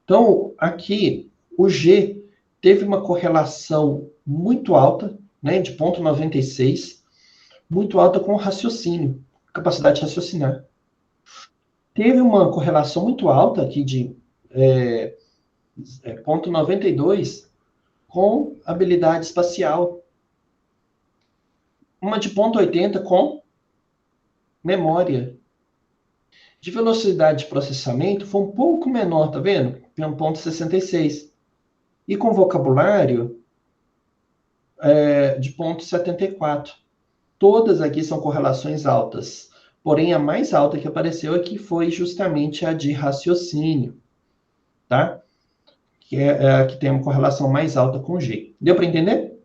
Então, aqui, o G teve uma correlação muito alta, né, de 0,96, muito alta com o raciocínio, capacidade de raciocinar. Teve uma correlação muito alta aqui de 0,92 com habilidade espacial. Uma de 0,80 com memória. De velocidade de processamento foi um pouco menor, tá vendo? 1,66. E com vocabulário de 0,74. Todas aqui são correlações altas. Porém, a mais alta que apareceu aqui foi justamente a de raciocínio, tá? Que é a que tem uma correlação mais alta com G. Deu para entender?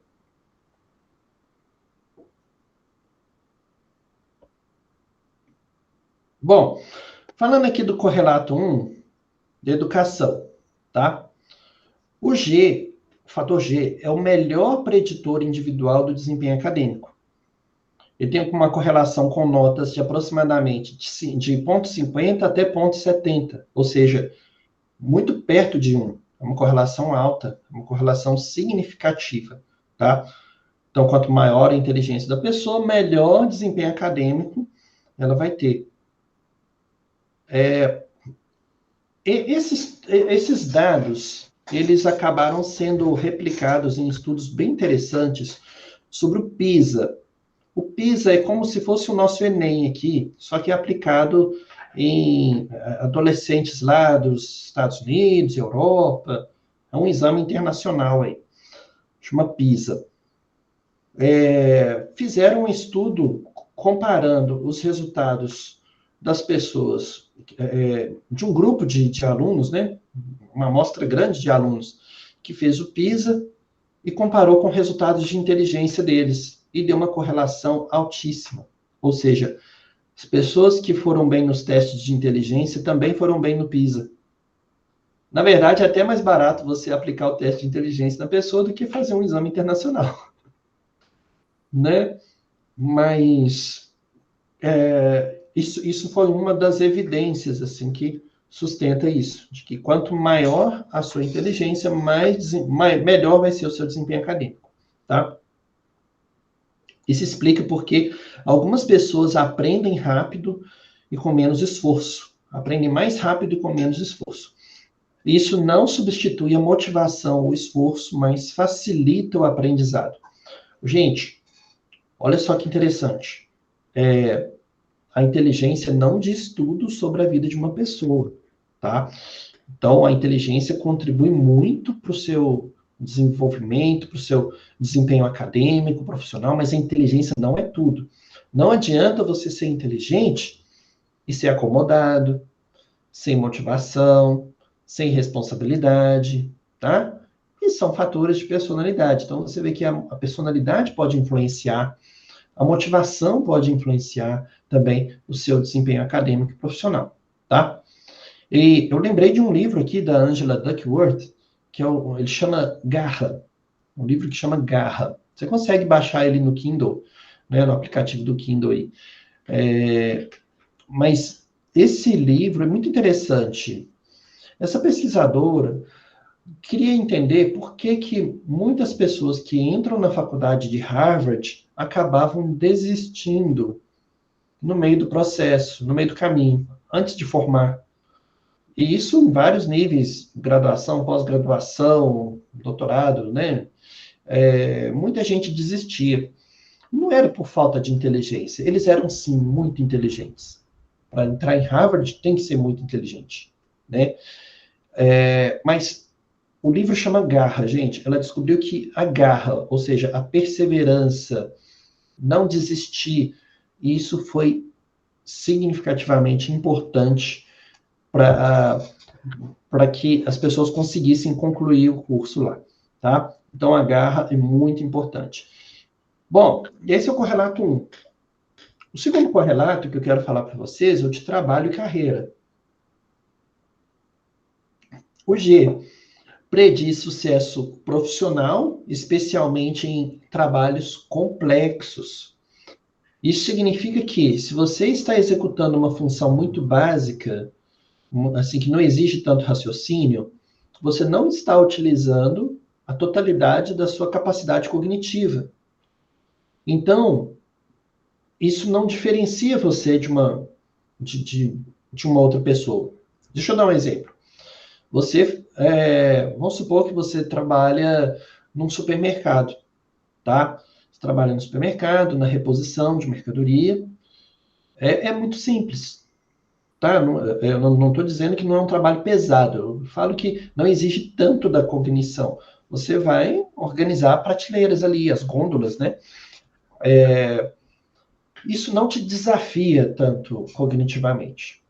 Bom, falando aqui do correlato 1, de educação, tá? O G, o fator G, é o melhor preditor individual do desempenho acadêmico. Ele tem uma correlação com notas de aproximadamente de 0,50 até 0,70, ou seja, muito perto de 1. É uma correlação alta, uma correlação significativa, tá? Então, quanto maior a inteligência da pessoa, melhor desempenho acadêmico ela vai ter. Esses dados, eles acabaram sendo replicados em estudos bem interessantes sobre o PISA. O PISA é como se fosse o nosso Enem aqui, só que aplicado em adolescentes lá dos Estados Unidos, Europa, a um exame internacional aí, chama PISA. Fizeram um estudo comparando os resultados das pessoas, de um grupo de alunos, né? Uma amostra grande de alunos, que fez o PISA e comparou com resultados de inteligência deles, e deu uma correlação altíssima. Ou seja, as pessoas que foram bem nos testes de inteligência também foram bem no PISA. Na verdade, é até mais barato você aplicar o teste de inteligência na pessoa do que fazer um exame internacional. Né? Mas isso foi uma das evidências assim, que sustenta isso, de que quanto maior a sua inteligência, melhor vai ser o seu desempenho acadêmico. Tá? Isso explica porque algumas pessoas aprendem rápido e com menos esforço. Aprendem mais rápido e com menos esforço. Isso não substitui a motivação, o esforço, mas facilita o aprendizado. Gente, olha só que interessante. A inteligência não diz tudo sobre a vida de uma pessoa, tá? Então, a inteligência contribui muito para o seu desenvolvimento, para o seu desempenho acadêmico, profissional, mas a inteligência não é tudo. Não adianta você ser inteligente e ser acomodado, sem motivação, sem responsabilidade, tá? E são fatores de personalidade. Então, você vê que a personalidade pode influenciar, a motivação pode influenciar também o seu desempenho acadêmico e profissional, tá? E eu lembrei de um livro aqui da Angela Duckworth, que ele chama Garra, um livro que chama Garra. Você consegue baixar ele no Kindle, né, no aplicativo do Kindle aí. Mas esse livro é muito interessante. Essa pesquisadora queria entender por que muitas pessoas que entram na faculdade de Harvard acabavam desistindo no meio do processo, no meio do caminho, antes de formar. E isso em vários níveis, graduação, pós-graduação, doutorado, né? Muita gente desistia. Não era por falta de inteligência, eles eram, sim, muito inteligentes. Para entrar em Harvard, tem que ser muito inteligente, né? Mas o livro chama Garra, gente. Ela descobriu que a garra, ou seja, a perseverança, não desistir, isso foi significativamente importante para que as pessoas conseguissem concluir o curso lá, tá? Então, a garra é muito importante. Bom, esse é o correlato 1. O segundo correlato que eu quero falar para vocês é o de trabalho e carreira. O G prediz sucesso profissional, especialmente em trabalhos complexos. Isso significa que, se você está executando uma função muito básica, assim, que não exige tanto raciocínio, você não está utilizando a totalidade da sua capacidade cognitiva. Então, isso não diferencia você de uma outra pessoa. Deixa eu dar um exemplo. Vamos supor que você trabalha num supermercado, tá? Você trabalha no supermercado, na reposição de mercadoria. É muito simples, tá? Eu não estou dizendo que não é um trabalho pesado. Eu falo que não exige tanto da cognição. Você vai organizar prateleiras ali, as gôndolas, né? Isso não te desafia tanto cognitivamente.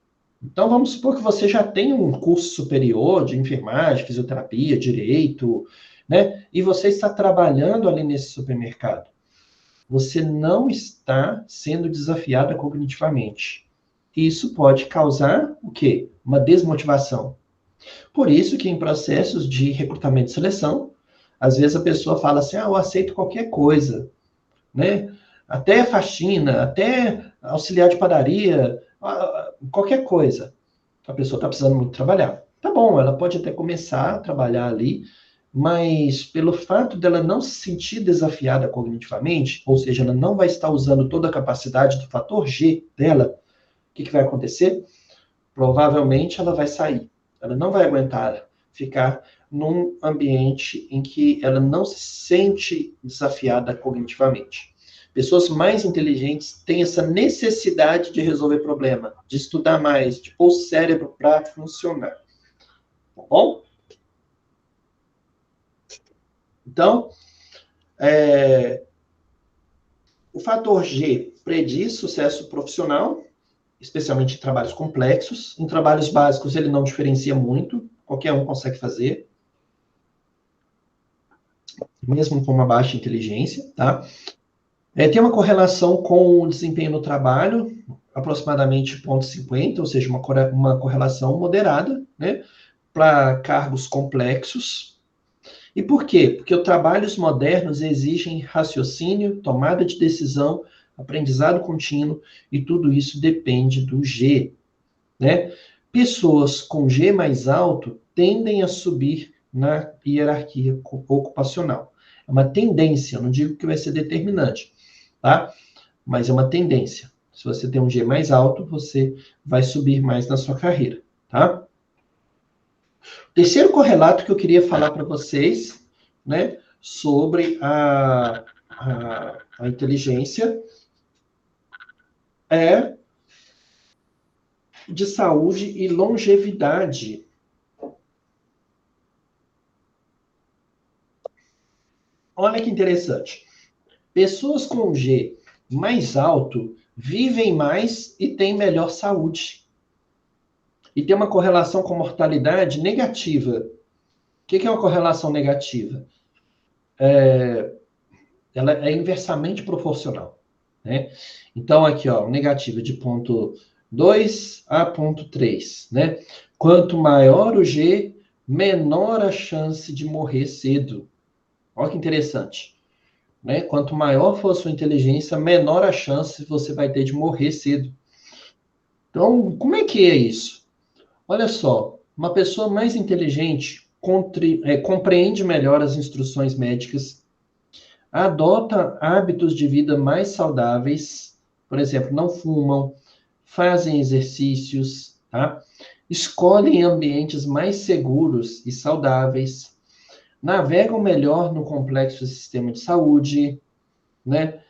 Então, vamos supor que você já tem um curso superior de enfermagem, fisioterapia, direito, né? E você está trabalhando ali nesse supermercado. Você não está sendo desafiada cognitivamente. Isso pode causar o quê? Uma desmotivação. Por isso que em processos de recrutamento e seleção, às vezes a pessoa fala assim, eu aceito qualquer coisa, né? Até faxina, até auxiliar de padaria, qualquer coisa. A pessoa está precisando muito trabalhar. Tá bom, ela pode até começar a trabalhar ali, mas pelo fato dela não se sentir desafiada cognitivamente, ou seja, ela não vai estar usando toda a capacidade do fator G dela, o que vai acontecer? Provavelmente ela vai sair. Ela não vai aguentar ficar num ambiente em que ela não se sente desafiada cognitivamente. Pessoas mais inteligentes têm essa necessidade de resolver problema, de estudar mais, de pôr o cérebro para funcionar. Tá bom? Então, o fator G prediz sucesso profissional, especialmente em trabalhos complexos. Em trabalhos básicos, ele não diferencia muito, qualquer um consegue fazer, mesmo com uma baixa inteligência, tá? Tem uma correlação com o desempenho no trabalho, aproximadamente 0,50, ou seja, uma correlação moderada, né, para cargos complexos. E por quê? Porque os trabalhos modernos exigem raciocínio, tomada de decisão, aprendizado contínuo, e tudo isso depende do G, né? Pessoas com G mais alto tendem a subir na hierarquia ocupacional. É uma tendência, eu não digo que vai ser determinante, tá? Mas é uma tendência. Se você tem um G mais alto, você vai subir mais na sua carreira, tá? Terceiro correlato que eu queria falar para vocês, né, sobre a inteligência é de saúde e longevidade. Olha que interessante. Pessoas com G mais alto vivem mais e têm melhor saúde. E tem uma correlação com mortalidade negativa. O que é uma correlação negativa? Ela é inversamente proporcional, né? Então, aqui, ó, negativa de 0,2 a 0,3, né? Quanto maior o G, menor a chance de morrer cedo. Olha que interessante, né? Quanto maior for a sua inteligência, menor a chance você vai ter de morrer cedo. Então, como é que é isso? Olha só, uma pessoa mais inteligente compreende melhor as instruções médicas, adota hábitos de vida mais saudáveis, por exemplo, não fumam, fazem exercícios, tá? Escolhem ambientes mais seguros e saudáveis, navegam melhor no complexo sistema de saúde, né?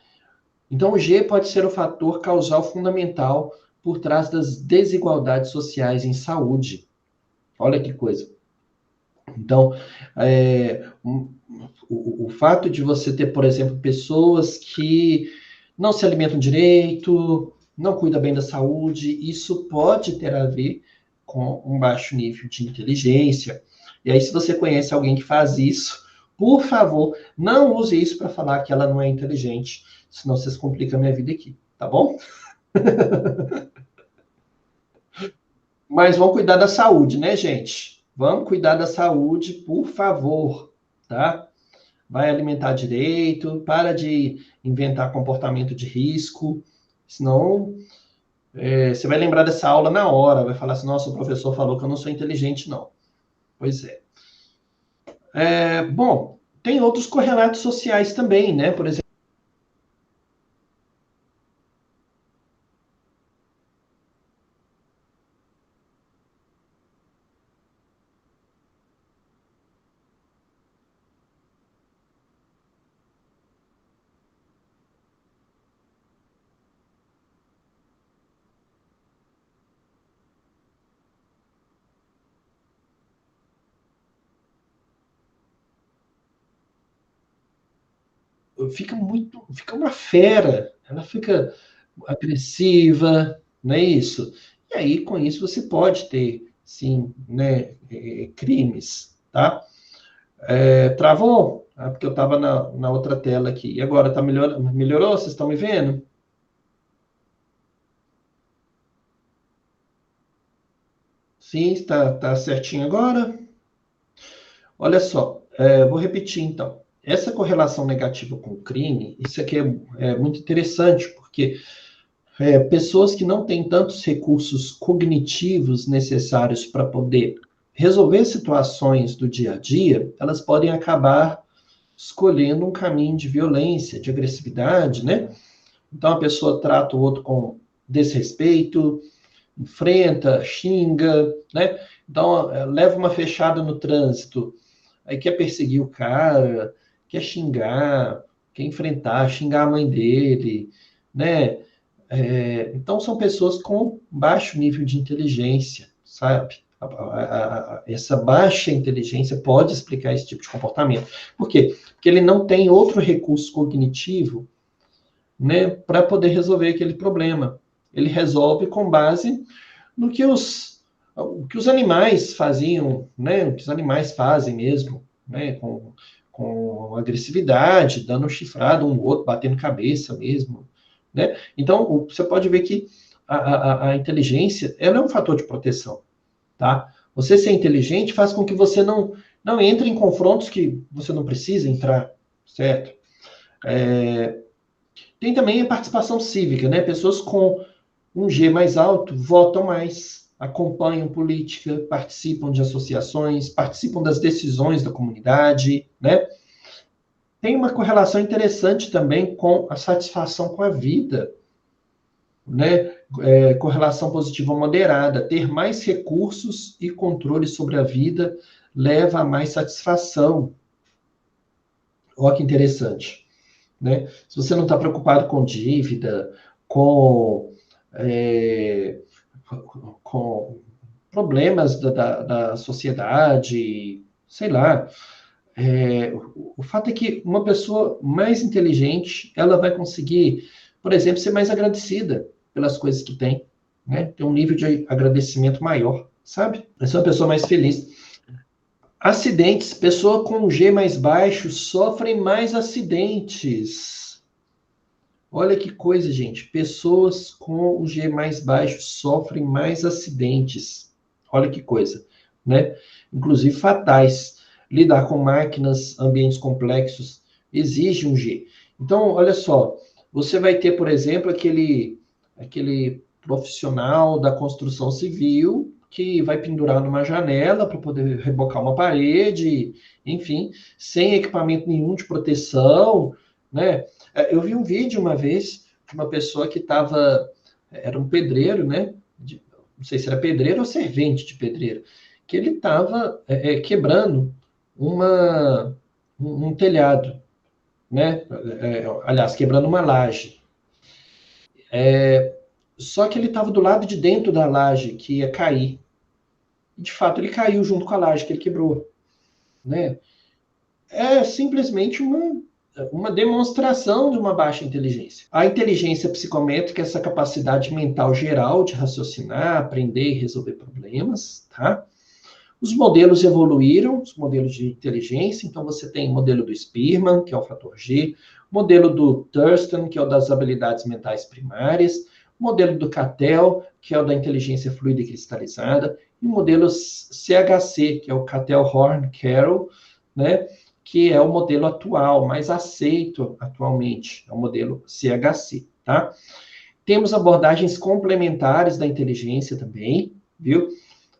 Então, o G pode ser o fator causal fundamental por trás das desigualdades sociais em saúde. Olha que coisa. Então, o fato de você ter, por exemplo, pessoas que não se alimentam direito, não cuidam bem da saúde, isso pode ter a ver com um baixo nível de inteligência. E aí, se você conhece alguém que faz isso, por favor, não use isso para falar que ela não é inteligente, senão vocês complicam a minha vida aqui, tá bom? Mas vamos cuidar da saúde, né, gente? Vamos cuidar da saúde, por favor, tá? Vai alimentar direito, para de inventar comportamento de risco, senão você vai lembrar dessa aula na hora, vai falar assim, nossa, o professor falou que eu não sou inteligente, não. Pois é. Bom, tem outros correlatos sociais também, né? Por exemplo, fica uma fera, ela fica agressiva, não é isso? E aí, com isso, você pode ter, sim, né, crimes, tá? Travou? Porque eu estava na outra tela aqui. E agora, tá melhorou? Vocês estão me vendo? Sim, está certinho agora? Olha só, vou repetir então. Essa correlação negativa com o crime, isso aqui é muito interessante, porque pessoas que não têm tantos recursos cognitivos necessários para poder resolver situações do dia a dia, elas podem acabar escolhendo um caminho de violência, de agressividade, né? Então a pessoa trata o outro com desrespeito, enfrenta, xinga, né? Então leva uma fechada no trânsito, aí quer perseguir o cara, quer xingar, quer enfrentar, xingar a mãe dele, né? Então, são pessoas com baixo nível de inteligência, sabe? Essa baixa inteligência pode explicar esse tipo de comportamento. Por quê? Porque ele não tem outro recurso cognitivo, né, para poder resolver aquele problema. Ele resolve com base no que os animais faziam, né, o que os animais fazem mesmo, né, com agressividade, dando chifrada um no outro, batendo cabeça mesmo, né? Então, você pode ver que a inteligência, ela é um fator de proteção, tá? Você ser inteligente faz com que você não entre em confrontos que você não precisa entrar, certo? Tem também a participação cívica, né? Pessoas com um G mais alto votam mais, acompanham política, participam de associações, participam das decisões da comunidade, né? Tem uma correlação interessante também com a satisfação com a vida, né? Correlação positiva moderada. Ter mais recursos e controle sobre a vida leva a mais satisfação. Olha que interessante, né? Se você não está preocupado com dívida, com problemas da sociedade, sei lá. O fato é que uma pessoa mais inteligente, ela vai conseguir, por exemplo, ser mais agradecida pelas coisas que tem, né? Ter um nível de agradecimento maior, sabe? Vai ser uma pessoa mais feliz. Acidentes. Pessoa com G mais baixo sofrem mais acidentes. Olha que coisa, gente. Pessoas com o G mais baixo sofrem mais acidentes. Olha que coisa, né? Inclusive fatais. Lidar com máquinas, ambientes complexos, exige um G. Então, olha só. Você vai ter, por exemplo, aquele profissional da construção civil que vai pendurar numa janela para poder rebocar uma parede, enfim, sem equipamento nenhum de proteção, né? Eu vi um vídeo uma vez de uma pessoa que era um pedreiro, né? Não sei se era pedreiro ou servente de pedreiro, que ele estava quebrando um telhado, né? Aliás, quebrando uma laje. Só que ele estava do lado de dentro da laje, que ia cair. E, de fato, ele caiu junto com a laje que ele quebrou, né? É simplesmente uma demonstração de uma baixa inteligência. A inteligência psicométrica é essa capacidade mental geral de raciocinar, aprender e resolver problemas, tá? Os modelos evoluíram, os modelos de inteligência. Então, você tem o modelo do Spearman, que é o fator G, o modelo do Thurston, que é o das habilidades mentais primárias, o modelo do Cattell, que é o da inteligência fluida e cristalizada, e o modelo CHC, que é o Cattell-Horn-Carroll, né? Que é o modelo atual, mais aceito atualmente, é o modelo CHC, tá? Temos abordagens complementares da inteligência também, viu?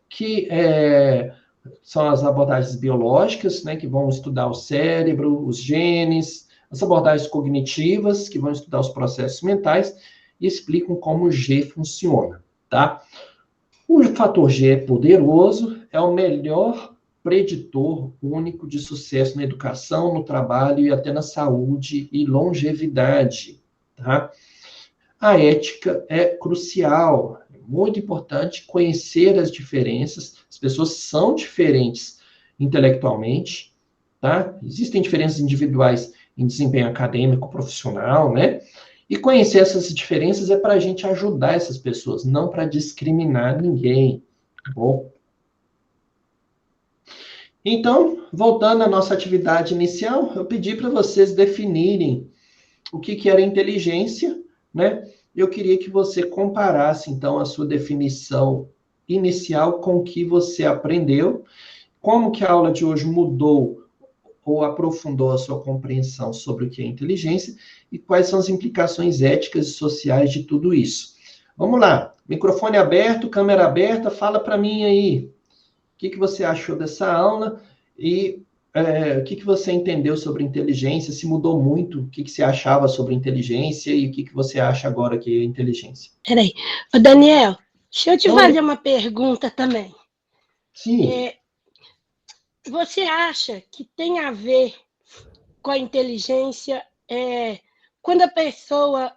Que são as abordagens biológicas, né, que vão estudar o cérebro, os genes, as abordagens cognitivas, que vão estudar os processos mentais e explicam como o G funciona, tá? O fator G é poderoso, é o melhor preditor único de sucesso na educação, no trabalho e até na saúde e longevidade, tá? A ética é crucial, é muito importante conhecer as diferenças. As pessoas são diferentes intelectualmente, tá? Existem diferenças individuais em desempenho acadêmico, profissional, né? E conhecer essas diferenças é para a gente ajudar essas pessoas, não para discriminar ninguém, tá bom? Então, voltando à nossa atividade inicial, eu pedi para vocês definirem o que era inteligência, né? Eu queria que você comparasse, então, a sua definição inicial com o que você aprendeu, como que a aula de hoje mudou ou aprofundou a sua compreensão sobre o que é inteligência e quais são as implicações éticas e sociais de tudo isso. Vamos lá, microfone aberto, câmera aberta, fala para mim aí. O que você achou dessa aula e o que você entendeu sobre inteligência, se mudou muito, o que você achava sobre inteligência e o que você acha agora que é inteligência? Peraí. Ô, Daniel, deixa eu te fazer uma pergunta também. Sim. Você acha que tem a ver com a inteligência quando a pessoa,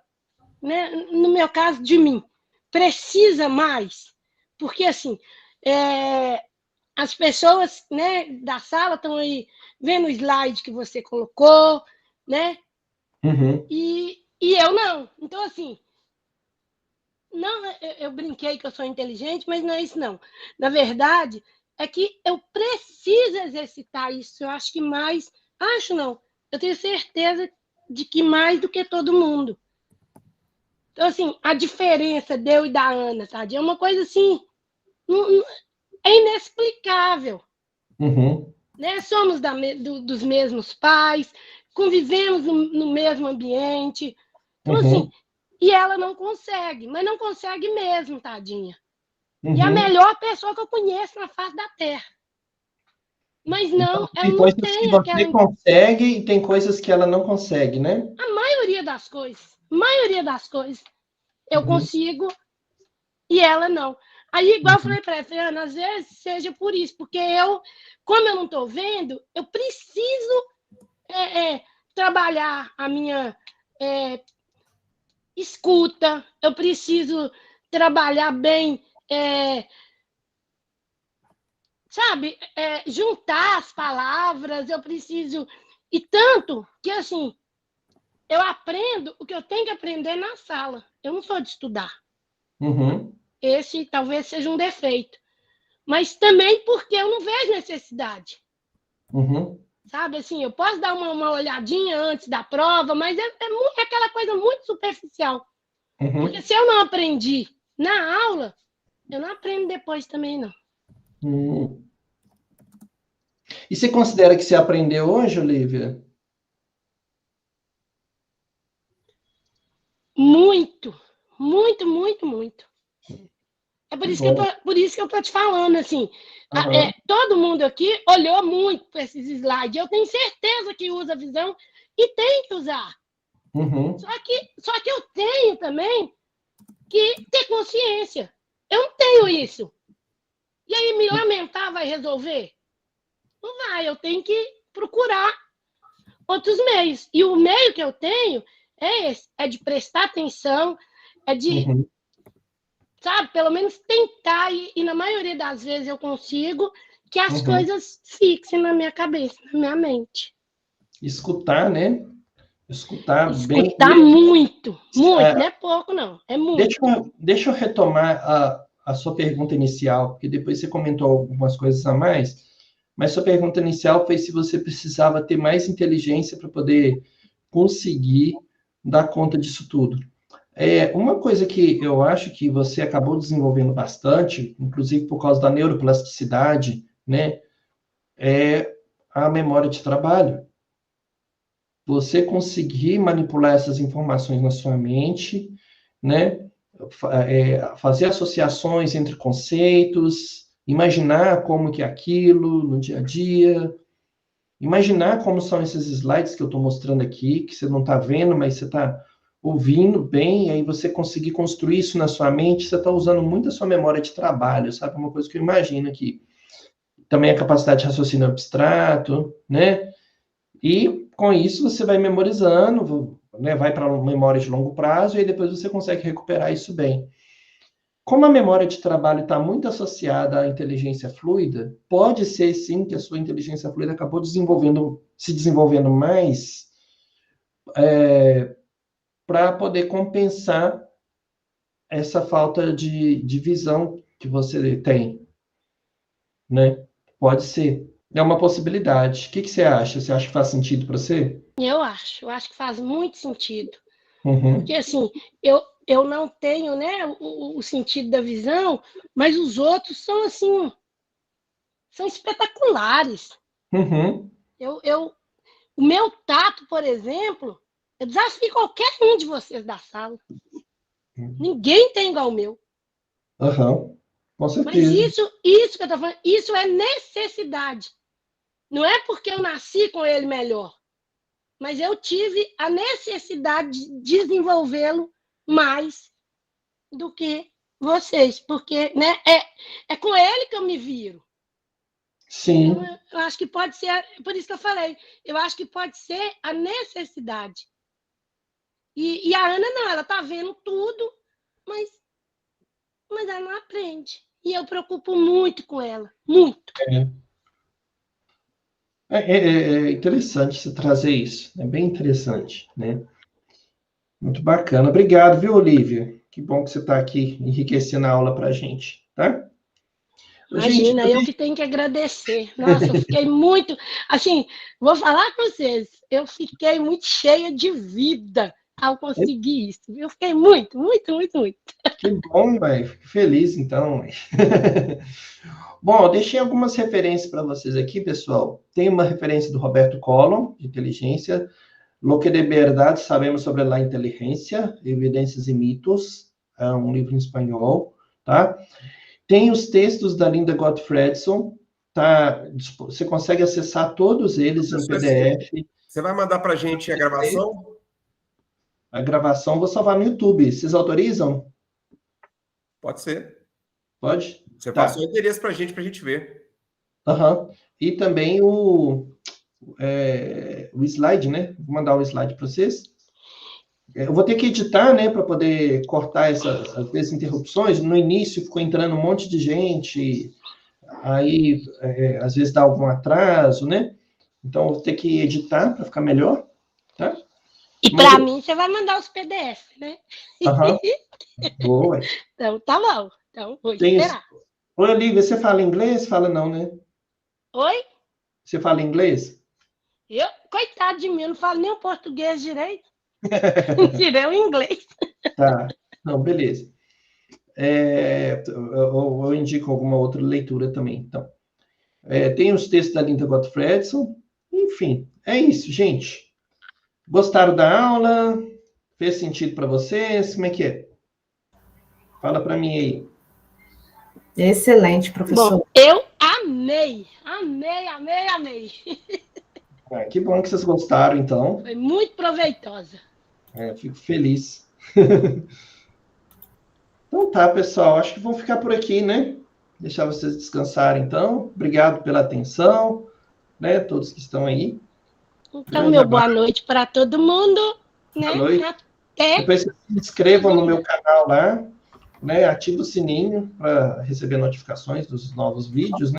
né, no meu caso de mim, precisa mais? Porque, assim, As pessoas, né, da sala estão aí vendo o slide que você colocou, né? Uhum. E eu não. Então, assim, não, eu brinquei que eu sou inteligente, mas não é isso, não. Na verdade, é que eu preciso exercitar isso. Eu acho que mais... Acho não. Eu tenho certeza de que mais do que todo mundo. Então, assim, a diferença de eu e da Ana, Tadinha, é uma coisa, assim, é inexplicável. Uhum. Né? Somos dos mesmos pais, convivemos no mesmo ambiente. Então, assim, Uhum. e ela não consegue, mas não consegue mesmo, tadinha. E a Uhum. melhor pessoa que eu conheço na face da Terra. Mas Então, não, ela tem não coisas que tem você aquela... consegue e tem coisas que ela não consegue, né? A maioria das coisas, eu Uhum. consigo e ela não. Aí, igual eu Uhum. falei para ela, Ana, às vezes seja por isso, porque eu, como eu não estou vendo, eu preciso trabalhar a minha escuta, eu preciso trabalhar bem, sabe, juntar as palavras, eu preciso... E tanto que, assim, eu aprendo o que eu tenho que aprender na sala. Eu não sou de estudar. Uhum. Esse talvez seja um defeito. Mas também porque eu não vejo necessidade. Uhum. Sabe, assim, eu posso dar uma olhadinha antes da prova, mas é aquela coisa muito superficial. Porque Uhum. se eu não aprendi na aula, eu não aprendo depois também, não. Uhum. E você considera que você aprendeu hoje, Olivia? Muito, muito, muito, muito. É por Que isso que bom. eu tô te falando, assim, Aham. todo mundo aqui olhou muito para esses slides. Eu tenho certeza que usa a visão e tem que usar. Uhum. Só que eu tenho também que ter consciência. Eu não tenho isso. E aí me lamentar vai resolver? Não vai, eu tenho que procurar outros meios. E o meio que eu tenho é esse, é de prestar atenção, é de, Uhum. sabe, pelo menos tentar, e na maioria das vezes eu consigo, que as Uhum. coisas fixem na minha cabeça, na minha mente. Escutar, né? Escutar bem. Escutar muito, muito, não É, é pouco, não, é deixa muito. deixa eu retomar a sua pergunta inicial, porque depois você comentou algumas coisas a mais, mas sua pergunta inicial foi se você precisava ter mais inteligência para poder conseguir dar conta disso tudo. Uma coisa que eu acho que você acabou desenvolvendo bastante, inclusive por causa da neuroplasticidade, né, é a memória de trabalho. Você conseguir manipular essas informações na sua mente, né, fazer associações entre conceitos, imaginar como que é aquilo no dia a dia, imaginar como são esses slides que eu estou mostrando aqui, que você não está vendo, mas você está ouvindo bem, e aí você conseguir construir isso na sua mente, você está usando muito a sua memória de trabalho, sabe? Uma coisa que eu imagino aqui. Também a capacidade de raciocínio abstrato, né? E com isso você vai memorizando, né? Vai para uma memória de longo prazo, e aí depois você consegue recuperar isso bem. Como a memória de trabalho está muito associada à inteligência fluida, pode ser sim que a sua inteligência fluida acabou se desenvolvendo mais para poder compensar essa falta de visão que você tem, né? Pode ser. É uma possibilidade. O que você acha? Você acha que faz sentido para você? Eu acho que faz muito sentido. Porque, Uhum. assim, eu não tenho, né, o sentido da visão, mas os outros são, assim, são espetaculares. Uhum. O meu tato, por exemplo, eu desafio qualquer um de vocês da sala. Ninguém tem igual o meu. Uhum. Com Mas certeza. isso que eu tô falando, isso é necessidade. Não é porque eu nasci com ele melhor, mas eu tive a necessidade de desenvolvê-lo mais do que vocês, porque, né, é com ele que eu me viro. Então, Sim. eu acho que pode ser, por isso que eu falei, eu acho que pode ser a necessidade. E a Ana não, ela tá vendo tudo, mas ela não aprende. e eu preocupo muito com ela, muito. É interessante você trazer isso, é bem interessante, né? Muito bacana. Obrigado, viu, Olivia? Que bom que você está aqui enriquecendo a aula para a gente, tá? Imagina, eu que tenho que agradecer. Nossa, eu fiquei muito... Assim, vou falar com vocês, eu fiquei muito cheia de vida ao conseguir isso. Eu fiquei muito, muito, muito, muito. Que bom, velho. Fico feliz, então. Bom, eu deixei algumas referências para vocês aqui, pessoal. Tem uma referência do Roberto Collor, de inteligência. Lo que de verdade sabemos sobre a inteligência, evidências e mitos. É um livro em espanhol, tá? Tem os textos da Linda Gottfredson, tá? Você consegue acessar todos eles em PDF. Você vai mandar para a gente a gravação? A gravação vou salvar no YouTube. Vocês autorizam? Pode ser. Pode? Você passou o endereço para a gente ver. E também o slide, né? Vou mandar o slide para vocês. Eu vou ter que editar, né, para poder cortar às vezes, interrupções. No início ficou entrando um monte de gente, aí às vezes dá algum atraso, né? Então, eu vou ter que editar para ficar melhor, tá? E para mim, você vai mandar os PDF, né? Boa. Então, tá bom. Então, vou esperar. Oi, Olivia, você fala inglês? Fala não, né? Oi? Você fala inglês? Coitado de mim, eu não falo nem o português direito. Tirei o inglês. Tá, não, beleza. Eu indico alguma outra leitura também, então. Tem os textos da Linda Gottfredson. Enfim, é isso, gente. Gostaram da aula? Fez sentido para vocês? Como é que é? Fala para mim aí. Excelente, professor. Bom, eu amei. Amei. Que bom que vocês gostaram, então. Foi muito proveitosa. Fico feliz. Então tá, pessoal. Acho que vão ficar por aqui, né? Deixar vocês descansarem, então. Obrigado pela atenção, né? Todos que estão aí. Então, boa noite para todo mundo. Né? Boa noite. Depois vocês se inscrevam no meu canal lá, né? Ativa o sininho para receber notificações dos novos vídeos, né?